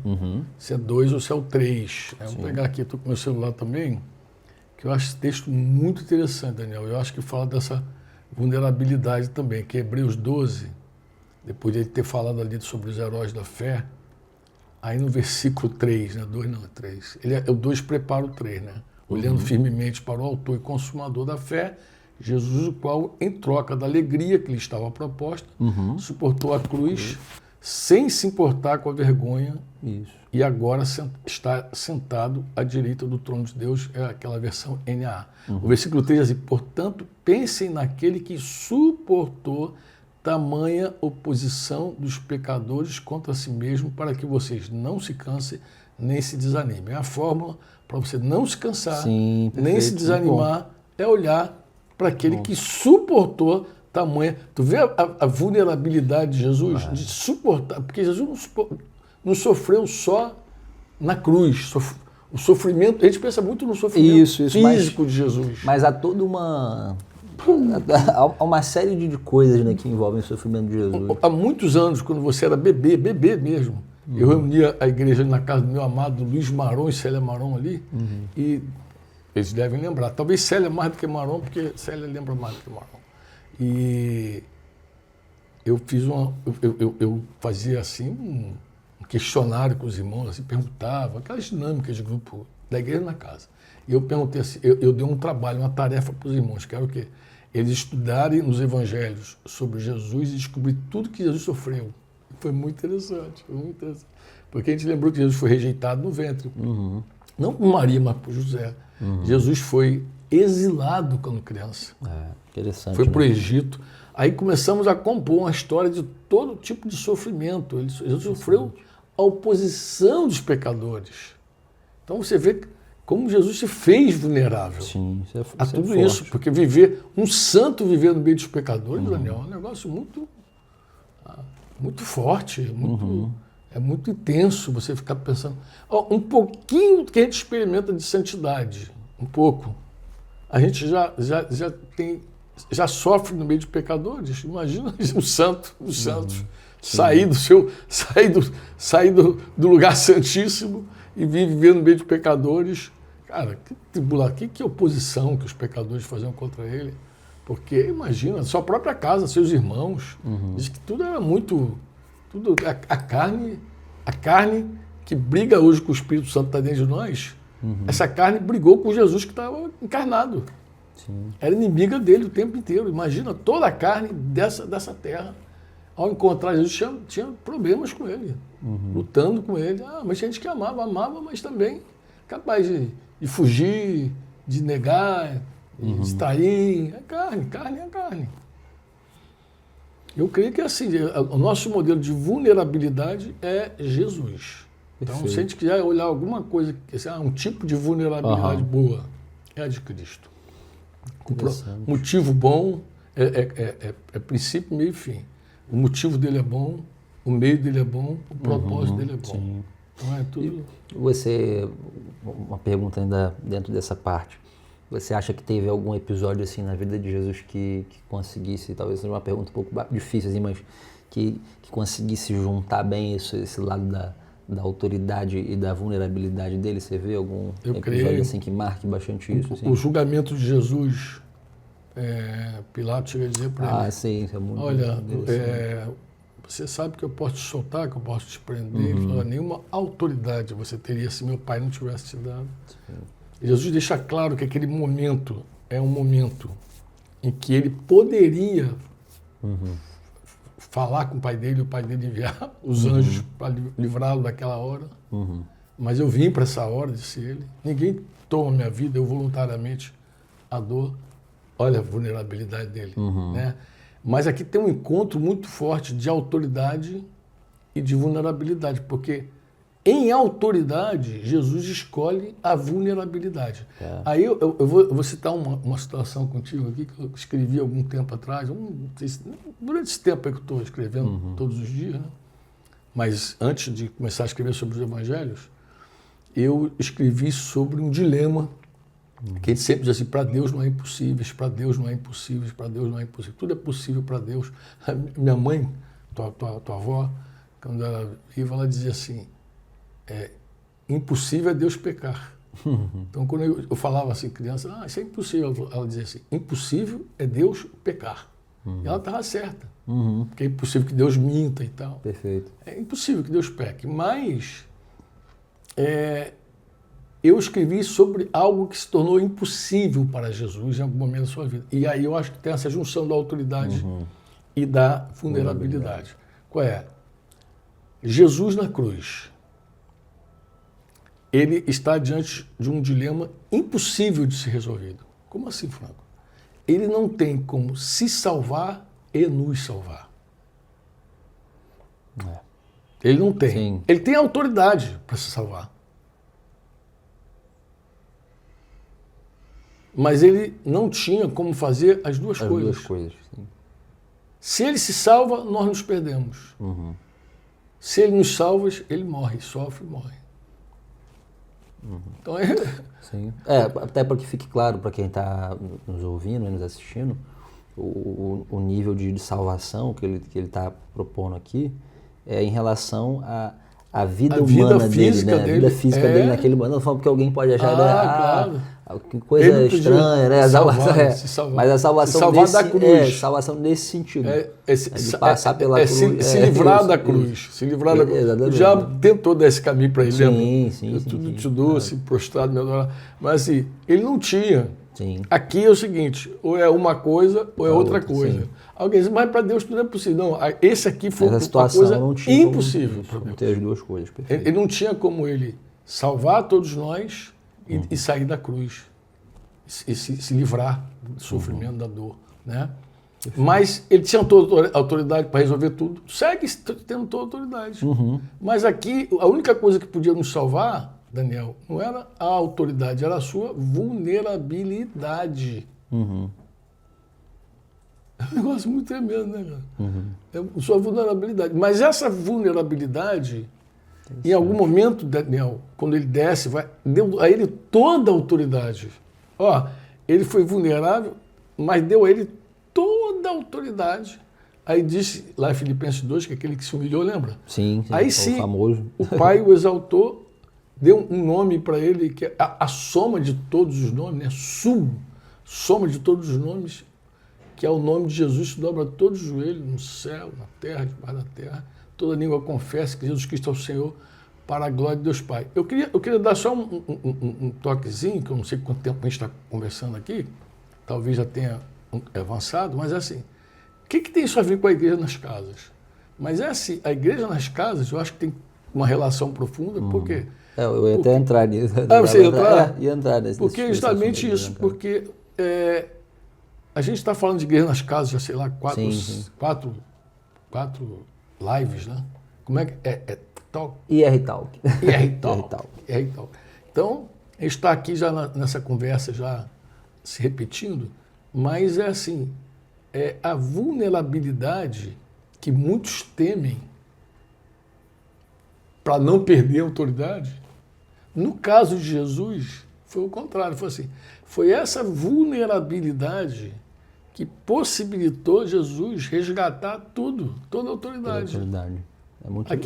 S1: se é 2 ou se é o 3. Né? Vou pegar aqui, estou com meu celular também, que eu acho esse texto muito interessante, Daniel. Eu acho que fala dessa vulnerabilidade também, que é Hebreus 12, depois de ele ter falado ali sobre os heróis da fé, aí no versículo 3, né? 2 não, é 3. O 2 prepara o 3, né? Olhando firmemente para o autor e consumador da fé, Jesus, o qual, em troca da alegria que lhe estava proposta, suportou a cruz sem se importar com a vergonha.
S2: Isso.
S1: E agora está sentado à direita do trono de Deus, é aquela versão NAA. O versículo 3 diz assim: portanto, pensem naquele que suportou tamanha oposição dos pecadores contra si mesmo, para que vocês não se cansem nem se desanimem. A fórmula para você não se cansar,
S2: Sim, perfeito,
S1: nem se desanimar, é olhar para aquele que suportou tamanha. Tu vê a vulnerabilidade de Jesus de suportar, porque Jesus não sofreu só na cruz. O sofrimento, a gente pensa muito no sofrimento físico de Jesus.
S2: Mas há toda há uma série de coisas, né, que envolvem o sofrimento de Jesus.
S1: Há muitos anos, quando você era bebê mesmo, eu reunia a igreja na casa do meu amado Luiz Maron e Célia Maron ali, e eles devem lembrar. Talvez Célia mais do que Maron, porque Célia lembra mais do que Maron. E eu fiz eu fazia assim um questionário com os irmãos, assim, perguntava, aquelas dinâmicas de grupo da igreja na casa. E eu perguntei assim, eu dei um trabalho, uma tarefa para os irmãos, que era o quê? Eles estudarem nos evangelhos sobre Jesus e descobrir tudo que Jesus sofreu. Foi muito interessante, porque a gente lembrou que Jesus foi rejeitado no ventre. Não por Maria, mas por José. Jesus foi exilado quando criança.
S2: Interessante.
S1: Foi para o Egito. Aí começamos a compor uma história de todo tipo de sofrimento. Jesus sofreu a oposição dos pecadores. Então você vê como Jesus se fez vulnerável.
S2: Sim,
S1: a tudo isso. Porque um santo viver no meio dos pecadores, Daniel, é um negócio muito forte, é muito intenso você ficar pensando. Um pouquinho que a gente experimenta de santidade, um pouco, a gente já sofre no meio de pecadores. Imagina o santo, os santos, sair do lugar santíssimo e viver no meio de pecadores. Cara, que tribulação, que oposição que os pecadores faziam contra ele. Porque, imagina, sua própria casa, seus irmãos, diz que tudo era a carne que briga hoje com o Espírito Santo que está dentro de nós, essa carne brigou com Jesus que estava encarnado.
S2: Sim.
S1: Era inimiga dele o tempo inteiro. Imagina, toda a carne dessa terra, ao encontrar Jesus, tinha problemas com ele, lutando com ele. Mas tinha gente que amava, mas também capaz de fugir, de negar, de trair. É carne. Eu creio que assim, o nosso modelo de vulnerabilidade é Jesus. Então, se a gente quiser olhar alguma coisa, um tipo de vulnerabilidade boa, é a de Cristo. O motivo bom é princípio, meio e fim. O motivo dele é bom, o meio dele é bom, o propósito dele é bom.
S2: Sim.
S1: Então é tudo.
S2: Uma pergunta ainda dentro dessa parte. Você acha que teve algum episódio assim na vida de Jesus que conseguisse, talvez seja uma pergunta um pouco difícil, assim, mas que conseguisse juntar bem esse lado da autoridade e da vulnerabilidade dele? Você vê algum episódio assim que marque bastante isso? Assim?
S1: O julgamento de Jesus, Pilatos chega a dizer para ele,
S2: sim, isso é muito
S1: olha, você sabe que eu posso te soltar, que eu posso te prender. Ele falou, nenhuma autoridade você teria se meu pai não tivesse te dado. Sim. Jesus deixa claro que aquele momento é um momento em que ele poderia falar com o pai dele, e o pai dele enviar os anjos para livrá-lo daquela hora. mas eu vim para essa hora, disse ele. Ninguém toma minha vida, eu voluntariamente a dor. Olha a vulnerabilidade dele, né? Mas aqui tem um encontro muito forte de autoridade e de vulnerabilidade, porque em autoridade, Jesus escolhe a vulnerabilidade. Aí eu vou citar uma situação contigo aqui que eu escrevi algum tempo atrás, durante esse tempo aí que eu estou escrevendo todos os dias, né? Mas antes de começar a escrever sobre os evangelhos, eu escrevi sobre um dilema que ele sempre diz assim, para Deus não é impossível, para Deus não é impossível, para Deus não é impossível. Tudo é possível para Deus. Minha mãe, tua avó, quando ela viva, ela dizia assim, impossível é Deus pecar. Então, quando eu falava assim, criança, isso é impossível. Ela dizia assim, impossível é Deus pecar. E ela estava certa. Porque é impossível que Deus minta e tal.
S2: Perfeito.
S1: É impossível que Deus peque. Mas eu escrevi sobre algo que se tornou impossível para Jesus em algum momento da sua vida. E aí eu acho que tem essa junção da autoridade e da vulnerabilidade. Qual é? Jesus na cruz. Ele está diante de um dilema impossível de ser resolvido. Como assim, Franco? Ele não tem como se salvar e nos salvar. Ele não tem.
S2: Sim.
S1: Ele tem autoridade para se salvar. Mas ele não tinha como fazer as duas coisas.
S2: As duas coisas, sim.
S1: Se ele se salva, nós nos perdemos. Se ele nos salva, ele morre, sofre e morre. Então
S2: Sim. Até para que fique claro para quem está nos ouvindo e nos assistindo, o nível de salvação que ele está propondo aqui é em relação à vida humana dele, né? A vida física dele naquele momento. Não falando porque alguém pode achar
S1: claro.
S2: Que coisa estranha, né? Mas a salvação
S1: da cruz.
S2: Salvação nesse sentido. De passar pela cruz.
S1: Se livrar da cruz. Se livrar da cruz.
S2: Exatamente.
S1: O diabo tentou dar esse caminho para ele.
S2: Sim.
S1: Tudo te dou, assim, prostrado, meu Deus. Mas assim, ele não tinha.
S2: Sim.
S1: Aqui é o seguinte, ou é uma coisa ou é outra coisa.
S2: Sim.
S1: Alguém diz, mas para Deus tudo é possível. Não, esse aqui foi uma
S2: situação
S1: coisa
S2: não tinha
S1: impossível.
S2: Como ter as duas coisas.
S1: Ele não tinha como ele salvar todos nós e sair da cruz. E se livrar do sofrimento, da dor. Né? Mas ele tinha toda a autoridade para resolver tudo. Segue tendo toda a autoridade. Mas aqui, a única coisa que podia nos salvar, Daniel, não era a autoridade, era a sua vulnerabilidade. É um negócio muito tremendo, né, cara? É a sua vulnerabilidade. Mas essa vulnerabilidade, em algum momento, Daniel, quando ele desce, deu a ele toda a autoridade. Ele foi vulnerável, mas deu a ele toda a autoridade. Aí disse lá em Filipenses 2, que é aquele que se humilhou, lembra?
S2: Sim,
S1: aí sim, o Pai o exaltou, deu um nome para ele, que é a soma de todos os nomes, né? Soma de todos os nomes, que é o nome de Jesus, que dobra todos os joelhos, no céu, na terra, debaixo da terra. Toda língua confessa que Jesus Cristo é o Senhor, para a glória de Deus Pai. Eu queria dar só um toquezinho, que eu não sei quanto tempo a gente está conversando aqui, talvez já tenha avançado, mas é assim, o que tem isso a ver com a igreja nas casas? Mas é assim, a igreja nas casas, eu acho que tem uma relação profunda, porque...
S2: eu ia até entrar nisso.
S1: Você ia entrar?
S2: Ia entrar nesse
S1: porque justamente isso, porque a gente está falando de igreja nas casas, já sei lá, quatro lives, né? Como é que é? Talk?
S2: IR Talk.
S1: IR Talk. Então, a gente está aqui já nessa conversa, já se repetindo, mas é assim, a vulnerabilidade que muitos temem para não perder a autoridade. No caso de Jesus, foi o contrário, foi assim, foi essa vulnerabilidade que possibilitou Jesus resgatar tudo, toda a autoridade.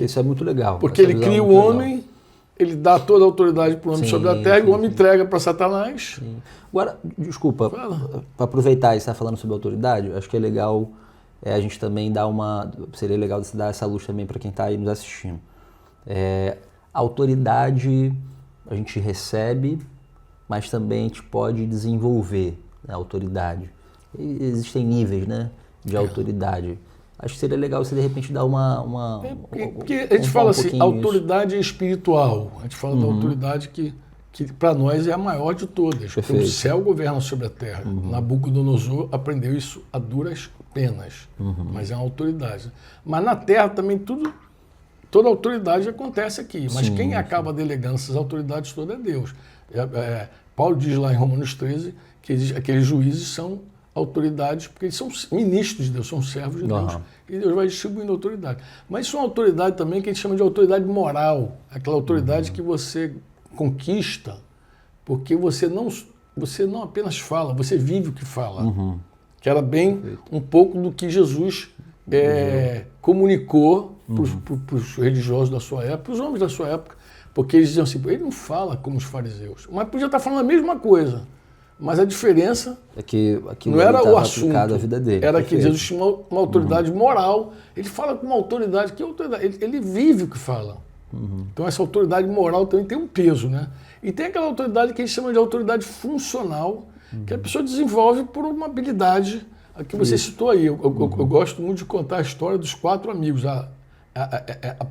S2: Isso é muito legal.
S1: Porque ele cria o homem, ele dá toda a autoridade para o homem sobre a terra e o homem entrega para Satanás.
S2: Sim. Agora, desculpa, para aproveitar e estar falando sobre autoridade, acho que é legal a gente também dar seria legal dar essa luz também para quem está aí nos assistindo. Autoridade a gente recebe, mas também a gente pode desenvolver a autoridade. E existem níveis, né, de autoridade. acho que seria legal você de repente dar uma
S1: porque a gente fala assim, autoridade espiritual. A gente fala da autoridade que para nós é a maior de todas.
S2: Perfeito.
S1: O céu governa sobre a terra. Nabucodonosor aprendeu isso a duras penas, mas é uma autoridade. Mas na terra também toda autoridade acontece aqui. Mas quem acaba delegando essas autoridades todas é Deus. Paulo diz lá em Romanos 13 que aqueles juízes são autoridades, porque eles são ministros de Deus, são servos de Deus, e Deus vai distribuindo autoridade. Mas isso é uma autoridade também que a gente chama de autoridade moral, aquela autoridade que você conquista, porque você não apenas fala, você vive o que fala. Que era bem um pouco do que Jesus comunicou para os religiosos da sua época, para os homens da sua época, porque eles diziam assim, ele não fala como os fariseus, mas podia estar falando a mesma coisa. Mas a diferença
S2: não era o assunto, a vida dele.
S1: Era que Jesus tinha uma autoridade moral. Ele fala com uma autoridade, que autoridade? Ele vive o que fala. Então essa autoridade moral também tem um peso, né? E tem aquela autoridade que a gente chama de autoridade funcional, que a pessoa desenvolve por uma habilidade, a que você citou aí. Eu gosto muito de contar a história dos 4 amigos, a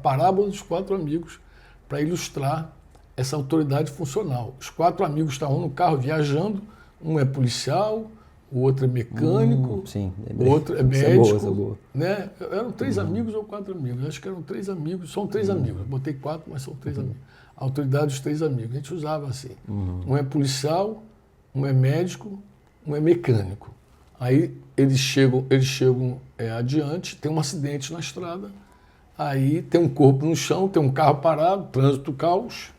S1: parábola dos 4 amigos, para ilustrar essa autoridade funcional. Os 4 amigos estavam no carro viajando, um é policial, o outro é mecânico, o outro é médico.
S2: Essa é boa.
S1: Né? Eram 3 amigos ou 4 amigos? Acho que eram 3 amigos, são 3 amigos. Botei 4, mas são 3 amigos. A autoridade dos 3 amigos. A gente usava assim. Um é policial, um é médico, um é mecânico. Aí eles chegam adiante, tem um acidente na estrada, aí tem um corpo no chão, tem um carro parado, trânsito, caos,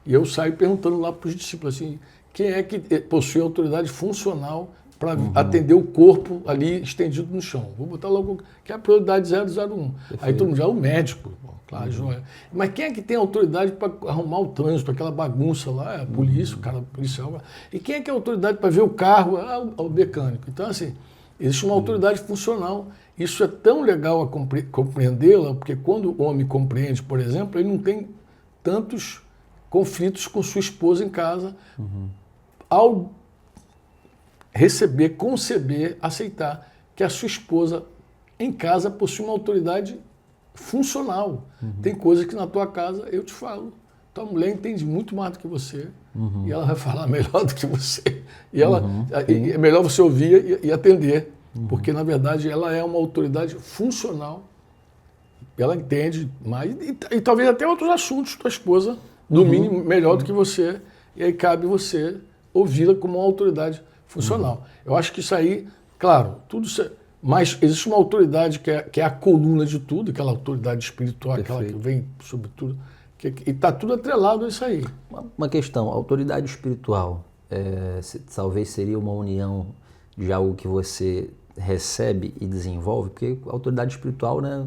S1: e eu saio perguntando lá para os discípulos assim, quem é que possui autoridade funcional para atender o corpo ali estendido no chão? Vou botar logo, que é a prioridade 001. Perfeito. Aí todo mundo já é o médico, claro, joia. Mas quem é que tem autoridade para arrumar o trânsito, aquela bagunça lá? É a polícia, o cara policial. E quem é que é a autoridade para ver o carro? O mecânico. Então, assim, existe uma autoridade funcional. Isso é tão legal a compreendê-la, porque quando o homem compreende, por exemplo, ele não tem tantos conflitos com sua esposa em casa, ao receber, conceber, aceitar que a sua esposa em casa possui uma autoridade funcional. Tem coisas que na tua casa eu te falo. Tua mulher entende muito mais do que você e ela vai falar melhor do que você. E é melhor você ouvir e atender, porque na verdade ela é uma autoridade funcional. Ela entende mais e talvez até outros assuntos tua esposa domine melhor do que você, e aí cabe você ouvi-la como uma autoridade funcional. Eu acho que isso aí, claro, tudo isso, mas existe uma autoridade que é a coluna de tudo, aquela autoridade espiritual, aquela que vem sobre tudo, e está tudo atrelado a isso aí.
S2: Uma questão, autoridade espiritual, talvez seria uma união de algo que você recebe e desenvolve, porque a autoridade espiritual, né,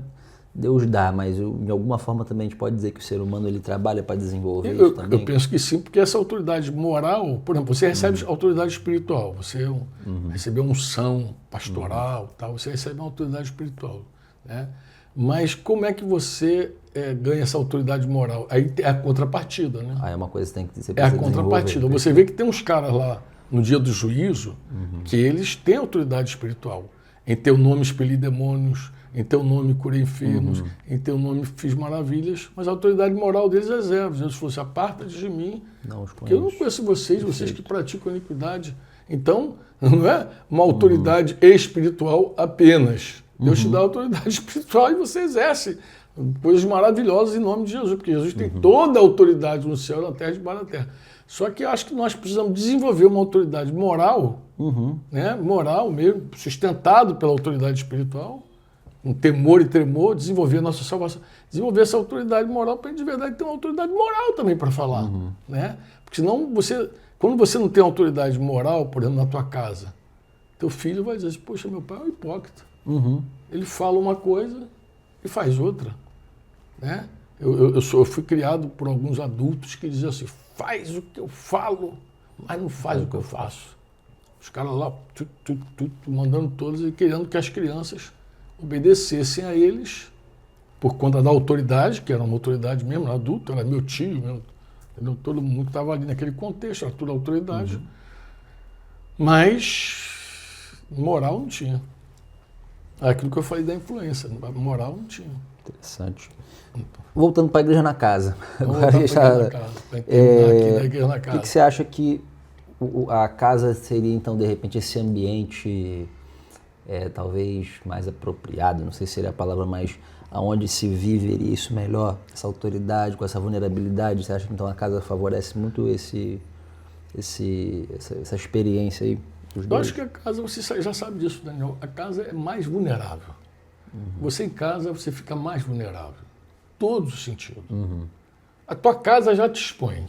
S2: Deus dá, mas de alguma forma também a gente pode dizer que o ser humano ele trabalha para desenvolver isso também?
S1: Eu penso que sim, porque essa autoridade moral, por exemplo, você recebe autoridade espiritual, você recebeu unção pastoral, tal, você recebe uma autoridade espiritual, né? Mas como é que você ganha essa autoridade moral? Aí é a contrapartida, né?
S2: É uma coisa que tem que ser
S1: É a contrapartida. Você vê que tem uns caras lá no dia do juízo que eles têm autoridade espiritual. Em teu nome expeli demônios, em teu nome curei enfermos, em teu nome fiz maravilhas, mas a autoridade moral deles é 0. Jesus falou assim, aparta de mim, porque eu não conheço vocês que praticam iniquidade. Então, não é uma autoridade espiritual apenas. Deus te dá autoridade espiritual e você exerce coisas maravilhosas em nome de Jesus, porque Jesus tem toda a autoridade no céu, na terra e debaixo da terra. Só que eu acho que nós precisamos desenvolver uma autoridade moral, né, moral mesmo, sustentado pela autoridade espiritual, um temor e tremor, desenvolver a nossa salvação, desenvolver essa autoridade moral para a gente de verdade ter uma autoridade moral também para falar, né? Porque senão quando você não tem autoridade moral, por exemplo, na tua casa, teu filho vai dizer assim, poxa, meu pai é um hipócrita. Ele fala uma coisa e faz outra, né? Eu fui criado por alguns adultos que diziam assim, faz o que eu falo, mas não faz o que eu faço. Os caras lá, mandando todos e querendo que as crianças obedecessem a eles por conta da autoridade, que era uma autoridade mesmo, adulto, era meu tio mesmo, entendeu? Todo mundo estava ali naquele contexto, era tudo autoridade, mas moral não tinha. Aquilo que eu falei da influência, moral não tinha.
S2: Interessante. Voltando para a igreja na casa. Agora
S1: Para a igreja na casa.
S2: O que você acha que a casa seria, então, de repente, esse ambiente talvez mais apropriado, não sei se seria a palavra, mas aonde se viveria isso melhor, essa autoridade, com essa vulnerabilidade? Você acha que, então, a casa favorece muito essa experiência aí?
S1: Eu acho que a casa, você já sabe disso, Daniel, a casa é mais vulnerável. Você em casa, você fica mais vulnerável. Todos os sentidos. A tua casa já te expõe.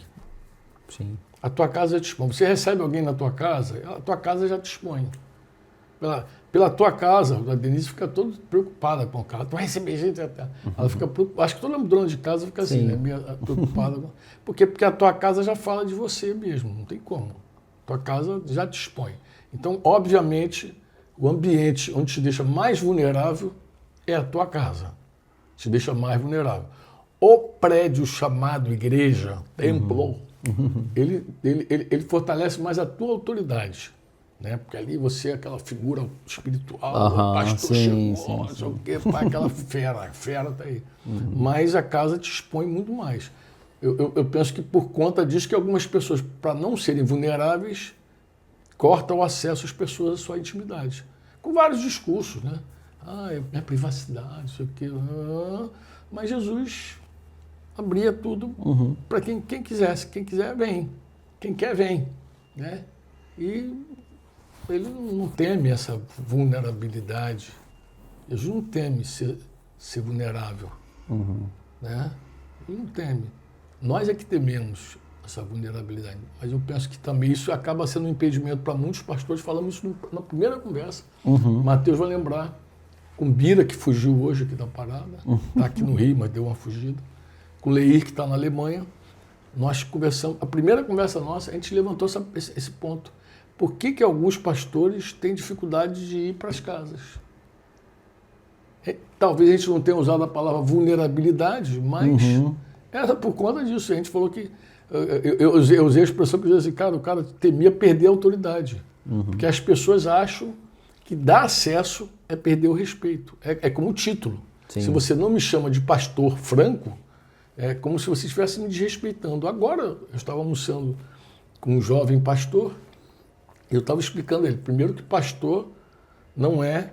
S2: Sim.
S1: A tua casa já te expõe. Você recebe alguém na tua casa, a tua casa já te expõe. Pela tua casa, a Denise fica toda preocupada com o cara. Tu vai receber gente até. Ela fica preocupada. Acho que toda dona de casa fica assim, né? Preocupada. Porque a tua casa já fala de você mesmo. Não tem como. A tua casa já te expõe. Então, obviamente, o ambiente onde te deixa mais vulnerável é a tua casa. Te deixa mais vulnerável. O prédio chamado igreja, templo, ele fortalece mais a tua autoridade. Né? Porque ali você é aquela figura espiritual, o pastor chegou, não sei o quê, aquela fera tá aí. Mas a casa te expõe muito mais. Eu penso que por conta disso que algumas pessoas, para não serem vulneráveis, cortam o acesso às pessoas à sua intimidade. Com vários discursos, né? É privacidade, não sei o quê. Mas Jesus abria tudo para quem quisesse. Quem quiser, vem. Quem quer, vem. Né? E ele não teme essa vulnerabilidade. Jesus não teme ser vulnerável. Né? Ele não teme. Nós é que tememos essa vulnerabilidade. Mas eu penso que também isso acaba sendo um impedimento para muitos pastores. Falamos isso na primeira conversa. Mateus vai lembrar. Com Bira, que fugiu hoje aqui da parada. Está aqui no Rio, mas deu uma fugida. Com Leir, que está na Alemanha. Nós conversamos. A primeira conversa nossa, a gente levantou esse ponto. Por que alguns pastores têm dificuldade de ir para as casas? Talvez a gente não tenha usado a palavra vulnerabilidade, mas era por conta disso. A gente falou que... Eu usei a expressão que eu dizia assim, cara, o cara temia perder a autoridade. Porque as pessoas acham que dar acesso é perder o respeito. É como o título. Sim. Se você não me chama de pastor Franco, é como se você estivesse me desrespeitando. Agora, eu estava almoçando com um jovem pastor, e eu estava explicando a ele, primeiro que pastor não é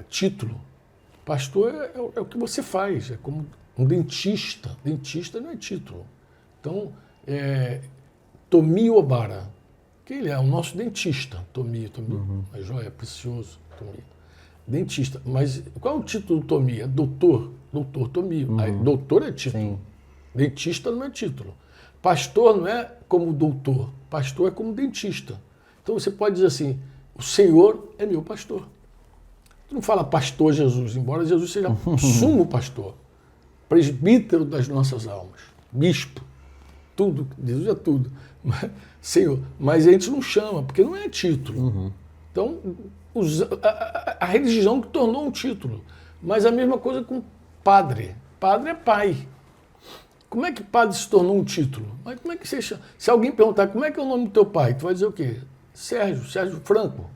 S1: título. Pastor é o que você faz, é como um dentista. Dentista não é título. Então, Tomi Obara, que ele é o nosso dentista, Tomi, a joia, precioso, Tomi. Dentista, mas qual é o título do Tomi? É doutor Tomi. Aí, doutor é título. Sim. Dentista não é título. Pastor não é como doutor, pastor é como dentista. Então você pode dizer assim, o Senhor é meu pastor. Tu não fala pastor Jesus, embora Jesus seja sumo pastor, presbítero das nossas almas, bispo, tudo, Jesus é tudo. Senhor, mas a gente não chama, porque não é título. Então, a religião que tornou um título. Mas a mesma coisa com padre. Padre é pai. Como é que padre se tornou um título? Mas como é que você chama? Se alguém perguntar como é que é o nome do teu pai, tu vai dizer o quê? Sérgio Franco.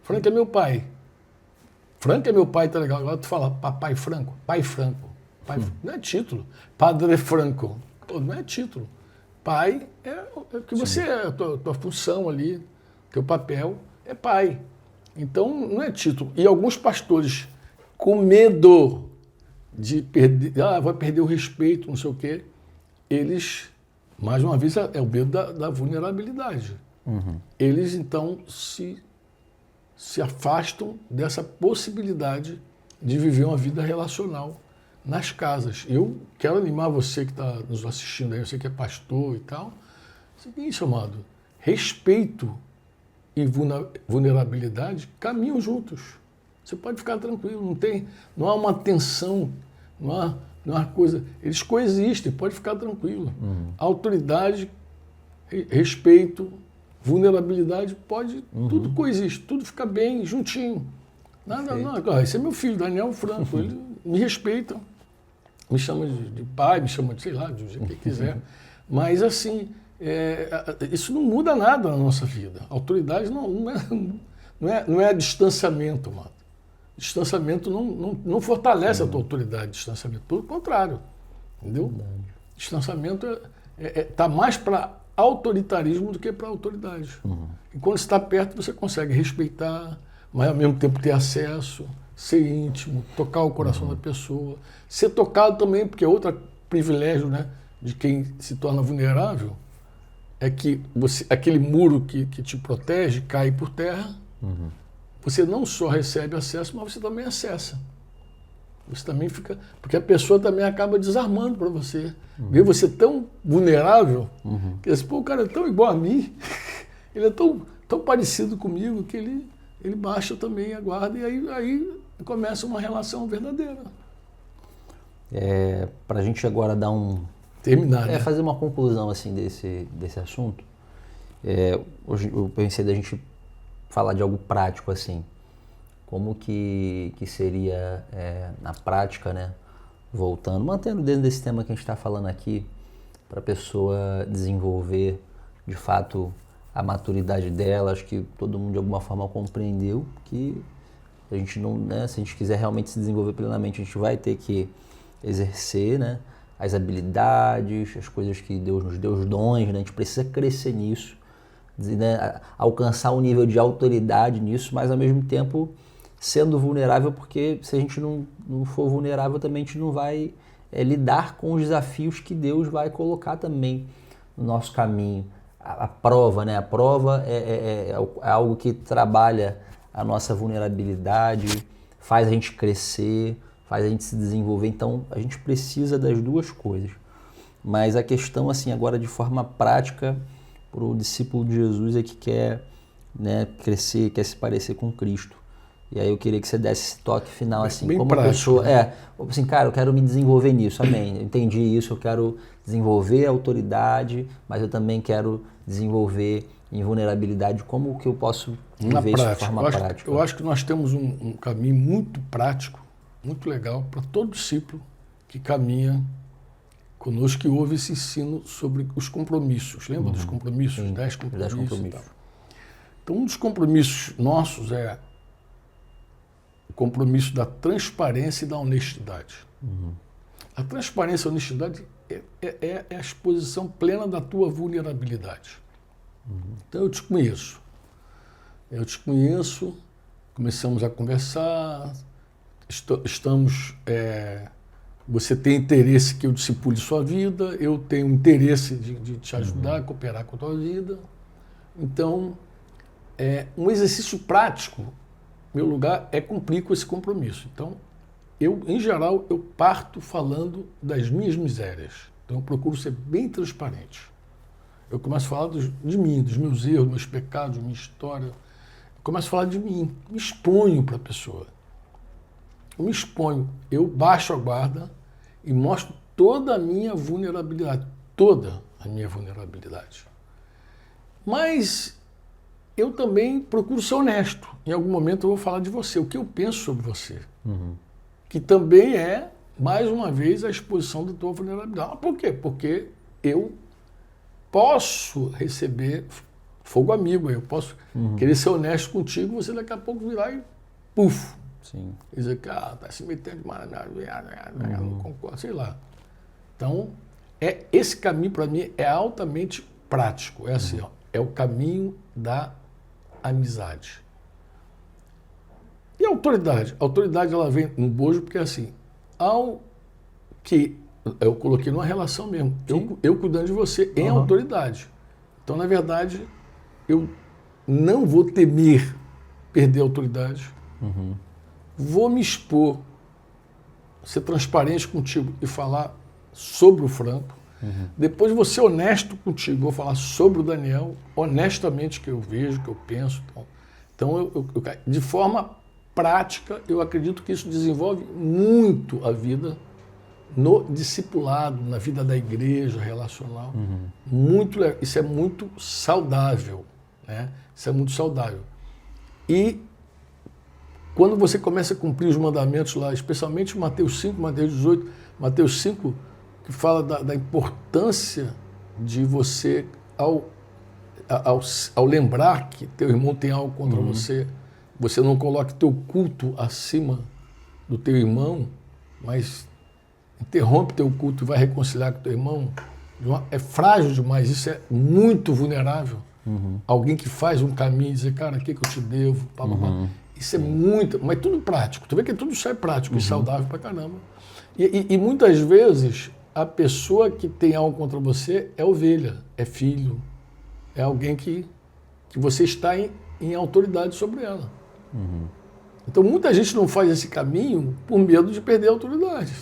S1: Franco é meu pai. Franco é meu pai, tá legal. Agora tu fala papai Franco, pai Franco. Não é título. Padre Franco. Não é título. Pai é o que você é, a tua função ali, teu papel é pai. Então, não é título. E alguns pastores, com medo de perder, vai perder o respeito, não sei o quê, eles, mais uma vez, é o medo da vulnerabilidade. Eles, então, se afastam dessa possibilidade de viver uma vida relacional nas casas. Eu quero animar você que está nos assistindo aí, você que é pastor e tal, seguinte, amado, respeito e vulnerabilidade caminham juntos. Você pode ficar tranquilo, não há uma tensão, não há uma coisa, eles coexistem, pode ficar tranquilo. Autoridade, respeito, vulnerabilidade, tudo coexiste, tudo fica bem juntinho. Nada, não, esse é meu filho, Daniel Franco, ele me respeita, me chama de pai, me chama de, sei lá, de o que quiser. Mas, assim, isso não muda nada na nossa vida. A autoridade não não é distanciamento, mano. Distanciamento não fortalece a tua autoridade, distanciamento. Pelo contrário, entendeu?
S2: Verdade.
S1: Distanciamento tá mais para autoritarismo do que para autoridade. E quando você está perto, você consegue respeitar, mas ao mesmo tempo ter acesso, ser íntimo, tocar o coração da pessoa. Ser tocado também, porque é outro privilégio, né, de quem se torna vulnerável, é que aquele muro que te protege cai por terra. Você não só recebe acesso, mas você também acessa. Você também fica... Porque a pessoa também acaba desarmando para você. Vê você tão vulnerável, que assim, pô, o cara é tão igual a mim, ele é tão parecido comigo, que ele baixa também a guarda, e aí começa uma relação verdadeira.
S2: Para a gente agora dar
S1: Terminar, né?
S2: fazer uma conclusão assim, desse assunto, hoje eu pensei da gente falar de algo prático, assim, como que seria na prática, né, voltando, mantendo dentro desse tema que a gente está falando aqui, para a pessoa desenvolver de fato a maturidade dela. Acho que todo mundo de alguma forma compreendeu que a gente não, né, se a gente quiser realmente se desenvolver plenamente, a gente vai ter que exercer, né, as habilidades, as coisas que Deus nos deu, os dons, né, a gente precisa crescer nisso, né, alcançar um nível de autoridade nisso, mas ao mesmo tempo sendo vulnerável, porque se a gente não for vulnerável também a gente não vai lidar com os desafios que Deus vai colocar também no nosso caminho. A prova, né? A prova é algo que trabalha a nossa vulnerabilidade, faz a gente crescer, faz a gente se desenvolver. Então a gente precisa das duas coisas. Mas a questão, assim, agora de forma prática, para o discípulo de Jesus é que quer, né, crescer, quer se parecer com Cristo. E aí eu queria que você desse esse toque final, assim,
S1: bem
S2: como
S1: prático,
S2: pessoa...
S1: né?
S2: Assim, cara, eu quero me desenvolver nisso, amém. Eu entendi isso, eu quero desenvolver a autoridade, mas eu também quero desenvolver em vulnerabilidade. Como que eu posso viver isso de forma prática?
S1: Eu acho que nós temos um caminho muito prático, muito legal, para todo discípulo que caminha conosco, que ouve esse ensino sobre os compromissos. Lembra dos compromissos?
S2: Sim,
S1: 10 compromissos.
S2: 10 compromissos.
S1: E tal. Então, um dos compromissos nossos é o compromisso da transparência e da honestidade. A transparência e a honestidade é a exposição plena da tua vulnerabilidade. Então, eu te conheço, começamos a conversar, estamos... você tem interesse que eu discipule sua vida, eu tenho interesse de te ajudar a cooperar com a tua vida. Então, um exercício prático, meu lugar é cumprir com esse compromisso. Então, em geral, eu parto falando das minhas misérias. Então, eu procuro ser bem transparente. Eu começo a falar de mim, dos meus erros, dos meus pecados, da minha história. Eu começo a falar de mim, me exponho para a pessoa. Eu me exponho, eu baixo a guarda e mostro toda a minha vulnerabilidade. Toda a minha vulnerabilidade. Mas eu também procuro ser honesto. Em algum momento eu vou falar de você, o que eu penso sobre você. Que também é, mais uma vez, a exposição da tua vulnerabilidade. Por quê? Porque eu posso receber fogo amigo, eu posso querer ser honesto contigo, você daqui a pouco virar e puf.
S2: Sim.
S1: Dizer que tá se metendo demais, não concordo, sei lá. Então, esse caminho para mim é altamente prático. É assim, ó, é o caminho da amizade. E a autoridade? A autoridade ela vem no bojo porque assim, ao que eu coloquei numa relação mesmo, eu cuidando de você em autoridade. Então, na verdade, eu não vou temer perder a autoridade. Vou me expor, ser transparente contigo e falar sobre o Franco. Depois vou ser honesto contigo, vou falar sobre o Daniel, honestamente, que eu vejo, que eu penso. Então de forma prática, eu acredito que isso desenvolve muito a vida no discipulado, na vida da igreja relacional. Isso é muito saudável, né? Isso é muito saudável. E quando você começa a cumprir os mandamentos lá, especialmente Mateus 5, Mateus 18, Mateus 5, que fala da importância de você, ao lembrar que teu irmão tem algo contra você, você não coloque teu culto acima do teu irmão, mas interrompe teu culto e vai reconciliar com teu irmão, é frágil demais, isso é muito vulnerável. Alguém que faz um caminho e dizer, cara, o que eu te devo? Pá, pá, pá. Isso é muito, mas tudo prático. Tu vê que tudo isso é prático e saudável pra caramba. E muitas vezes a pessoa que tem algo contra você é ovelha, é filho, é alguém que você está em autoridade sobre ela. Então muita gente não faz esse caminho por medo de perder a autoridade,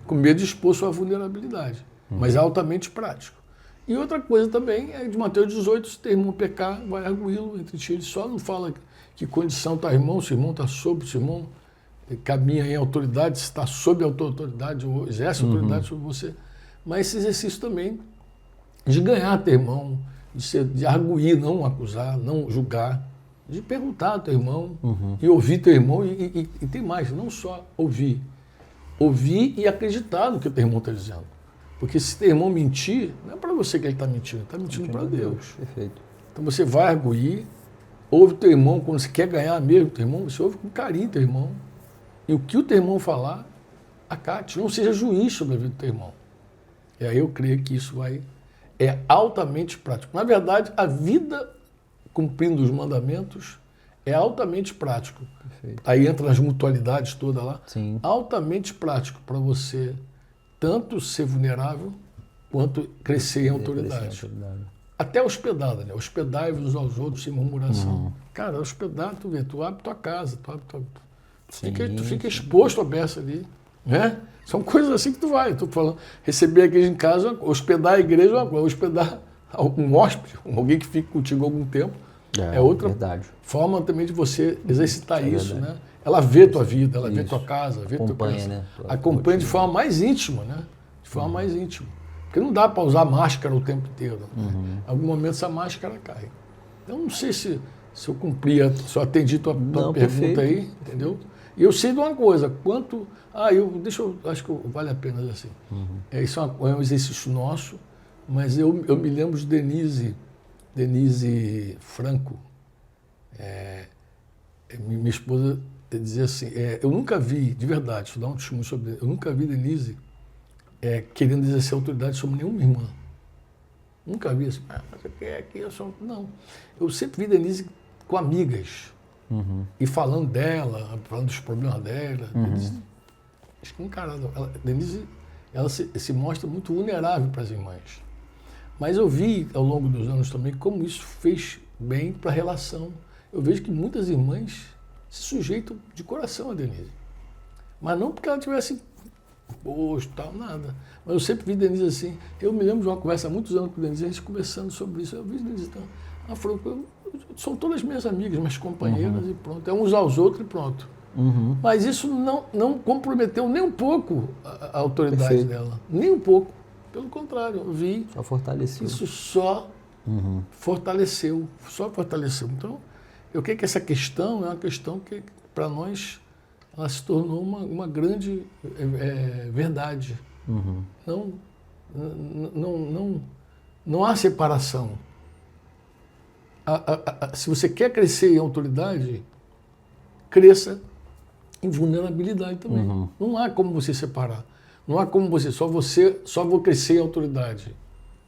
S1: com medo de expor sua vulnerabilidade, mas é altamente prático. E outra coisa também é de Mateus 18, se teu irmão pecar, vai arguí-lo entre ti. Ele só não fala que condição está irmão, se o irmão está sob, se o irmão caminha em autoridade, se está sob a autoridade ou exerce autoridade sobre você. Mas esse exercício também de ganhar teu irmão, de arguir, não acusar, não julgar, de perguntar ao teu irmão e ouvir teu irmão e tem mais, não só ouvir e acreditar no que o teu irmão está dizendo. Porque se teu irmão mentir, não é para você que ele está mentindo para Deus.
S2: Perfeito.
S1: Então você vai arguir, ouve teu irmão, quando você quer ganhar mesmo teu irmão, você ouve com carinho teu irmão. E o que o teu irmão falar, acate, não seja juiz sobre a vida do teu irmão. E aí eu creio que isso é altamente prático. Na verdade, a vida cumprindo os mandamentos é altamente prático.
S2: Perfeito.
S1: Aí entra nas mutualidades todas lá.
S2: Sim.
S1: Altamente prático para você tanto ser vulnerável quanto crescer em autoridade. Até hospedada, né? Hospedai-vos uns aos outros sem murmuração. Cara, hospedar, tu abre tua casa, tu fica exposto à beça ali, né? São coisas assim que tu vai. Tô falando, receber a igreja em casa, hospedar a igreja, hospedar um hóspede, alguém que fica contigo há algum tempo, é outra forma também de você exercitar isso, né? Ela vê tua vida, ela vê tua casa, vê teu coração. Né? Acompanha de forma mais íntima, né? De forma mais íntima. Porque não dá para usar máscara o tempo inteiro. Né? Em algum momento essa máscara cai. Eu não sei se eu cumpri, se eu atendi tua pergunta aí, entendeu? E eu sei de uma coisa, acho que vale a pena dizer assim. Isso é um exercício nosso, mas eu me lembro de Denise Franco, minha esposa dizia assim, eu nunca vi, de verdade, deixa eu dar um testemunho sobre eu nunca vi Denise querendo exercer autoridade sobre nenhuma irmã. Nunca vi assim, mas eu quero aqui, não. Eu sempre vi Denise com amigas, e falando dela, falando dos problemas dela. Acho que Denise, ela se mostra muito vulnerável para as irmãs. Mas eu vi, ao longo dos anos também, como isso fez bem para a relação. Eu vejo que muitas irmãs se sujeitam de coração a Denise. Mas não porque ela tivesse posto, tal, nada. Mas eu sempre vi Denise assim. Eu me lembro de uma conversa há muitos anos com Denise, a gente conversando sobre isso. Eu vi Denise então. Ela falou, são todas minhas amigas, minhas companheiras e pronto. É uns aos outros e pronto. Mas isso não comprometeu nem um pouco a autoridade dela. Nem um pouco. Pelo contrário, eu vi.
S2: Só fortaleceu.
S1: Isso só fortaleceu. Então, eu creio que essa questão é uma questão que, para nós, ela se tornou uma grande verdade. Não há separação. Se você quer crescer em autoridade, cresça em vulnerabilidade também. Não há como você separar. Não há como só vou crescer em autoridade.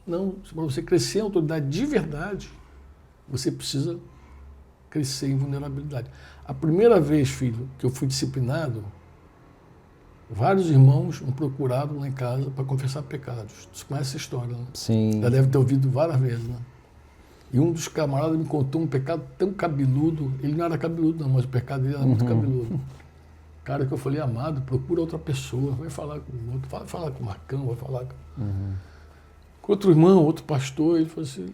S1: Não, para você crescer em autoridade de verdade, você precisa crescer em vulnerabilidade. A primeira vez, filho, que eu fui disciplinado, vários irmãos me procuraram lá em casa para confessar pecados. Você conhece essa história, né?
S2: Sim.
S1: Já deve ter ouvido várias vezes, né? E um dos camaradas me contou um pecado tão cabeludo. Ele não era cabeludo não, mas o pecado dele era muito cabeludo. Cara, que eu falei, amado, procura outra pessoa, vai falar com o outro, vai falar com o Marcão, vai falar com outro irmão, outro pastor. Ele falou assim,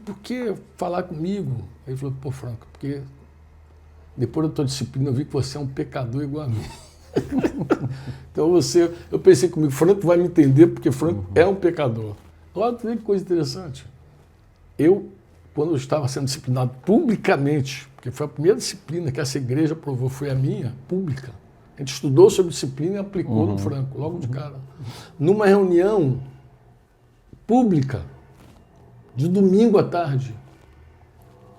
S1: por que falar comigo? Ele falou, pô, Franco, porque depois da tua disciplina eu vi que você é um pecador igual a mim. Então eu pensei comigo, Franco vai me entender porque Franco é um pecador. Olha que coisa interessante. Quando eu estava sendo disciplinado publicamente, porque foi a primeira disciplina que essa igreja aprovou, foi a minha, pública. A gente estudou sobre disciplina e aplicou no Franco, logo de cara. Numa reunião pública, de domingo à tarde.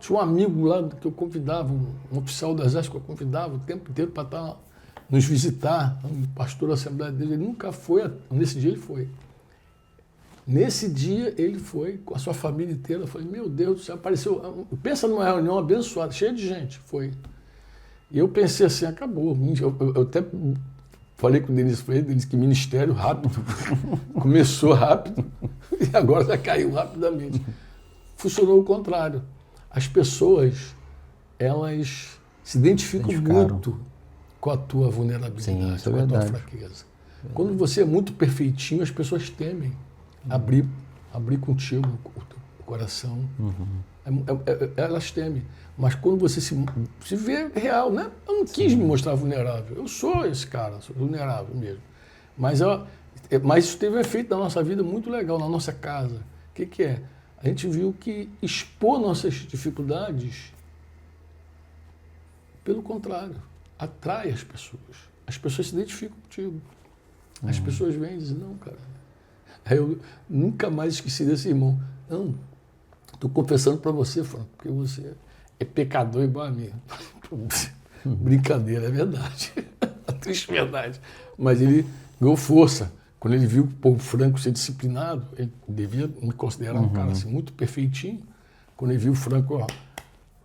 S1: Tinha um amigo lá que eu convidava, um oficial do Exército que eu convidava o tempo inteiro para nos visitar, um pastor da Assembleia dele. Ele nunca foi, nesse dia ele foi. Nesse dia ele foi com a sua família inteira. Eu falei, meu Deus do céu, apareceu. Pensa numa reunião abençoada, cheia de gente. Foi. E eu pensei assim, acabou. Eu até falei com o Denis Freire, ele disse que ministério rápido. Começou rápido e agora já caiu rapidamente. Funcionou o contrário. As pessoas, elas se identificam muito com a tua vulnerabilidade, com a tua fraqueza. Quando você é muito perfeitinho, as pessoas temem abrir contigo o coração. Elas temem. Mas quando você se vê real, né? Eu não quis me mostrar vulnerável. Eu sou esse cara, sou vulnerável mesmo. Mas isso teve um efeito na nossa vida muito legal, na nossa casa. O que é? A gente viu que expor nossas dificuldades, pelo contrário, atrai as pessoas. As pessoas se identificam contigo. As pessoas vêm e dizem, não, cara. Aí eu nunca mais esqueci desse irmão. Não, estou confessando para você, Franco, porque você é pecador igual a mim. Brincadeira, é verdade. A triste verdade. Mas ele ganhou força. Quando ele viu o povo Franco ser disciplinado, ele devia me considerar um cara assim, muito perfeitinho. Quando ele viu o Franco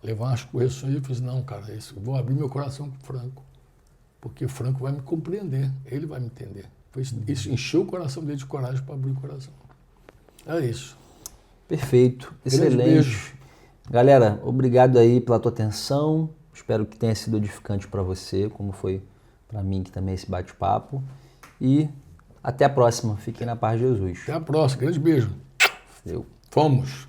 S1: levar umas correções, ele falou assim, não, cara, eu vou abrir meu coração para o Franco. Porque o Franco vai me compreender, ele vai me entender. Isso encheu o coração dele de coragem para abrir o coração. É isso.
S2: Perfeito, excelente. Beijo. Galera, obrigado aí pela tua atenção. Espero que tenha sido edificante para você, como foi para mim que também esse bate-papo. E até a próxima. Fiquem na paz de Jesus.
S1: Até a próxima. Grande beijo.
S2: Valeu.
S1: Fomos.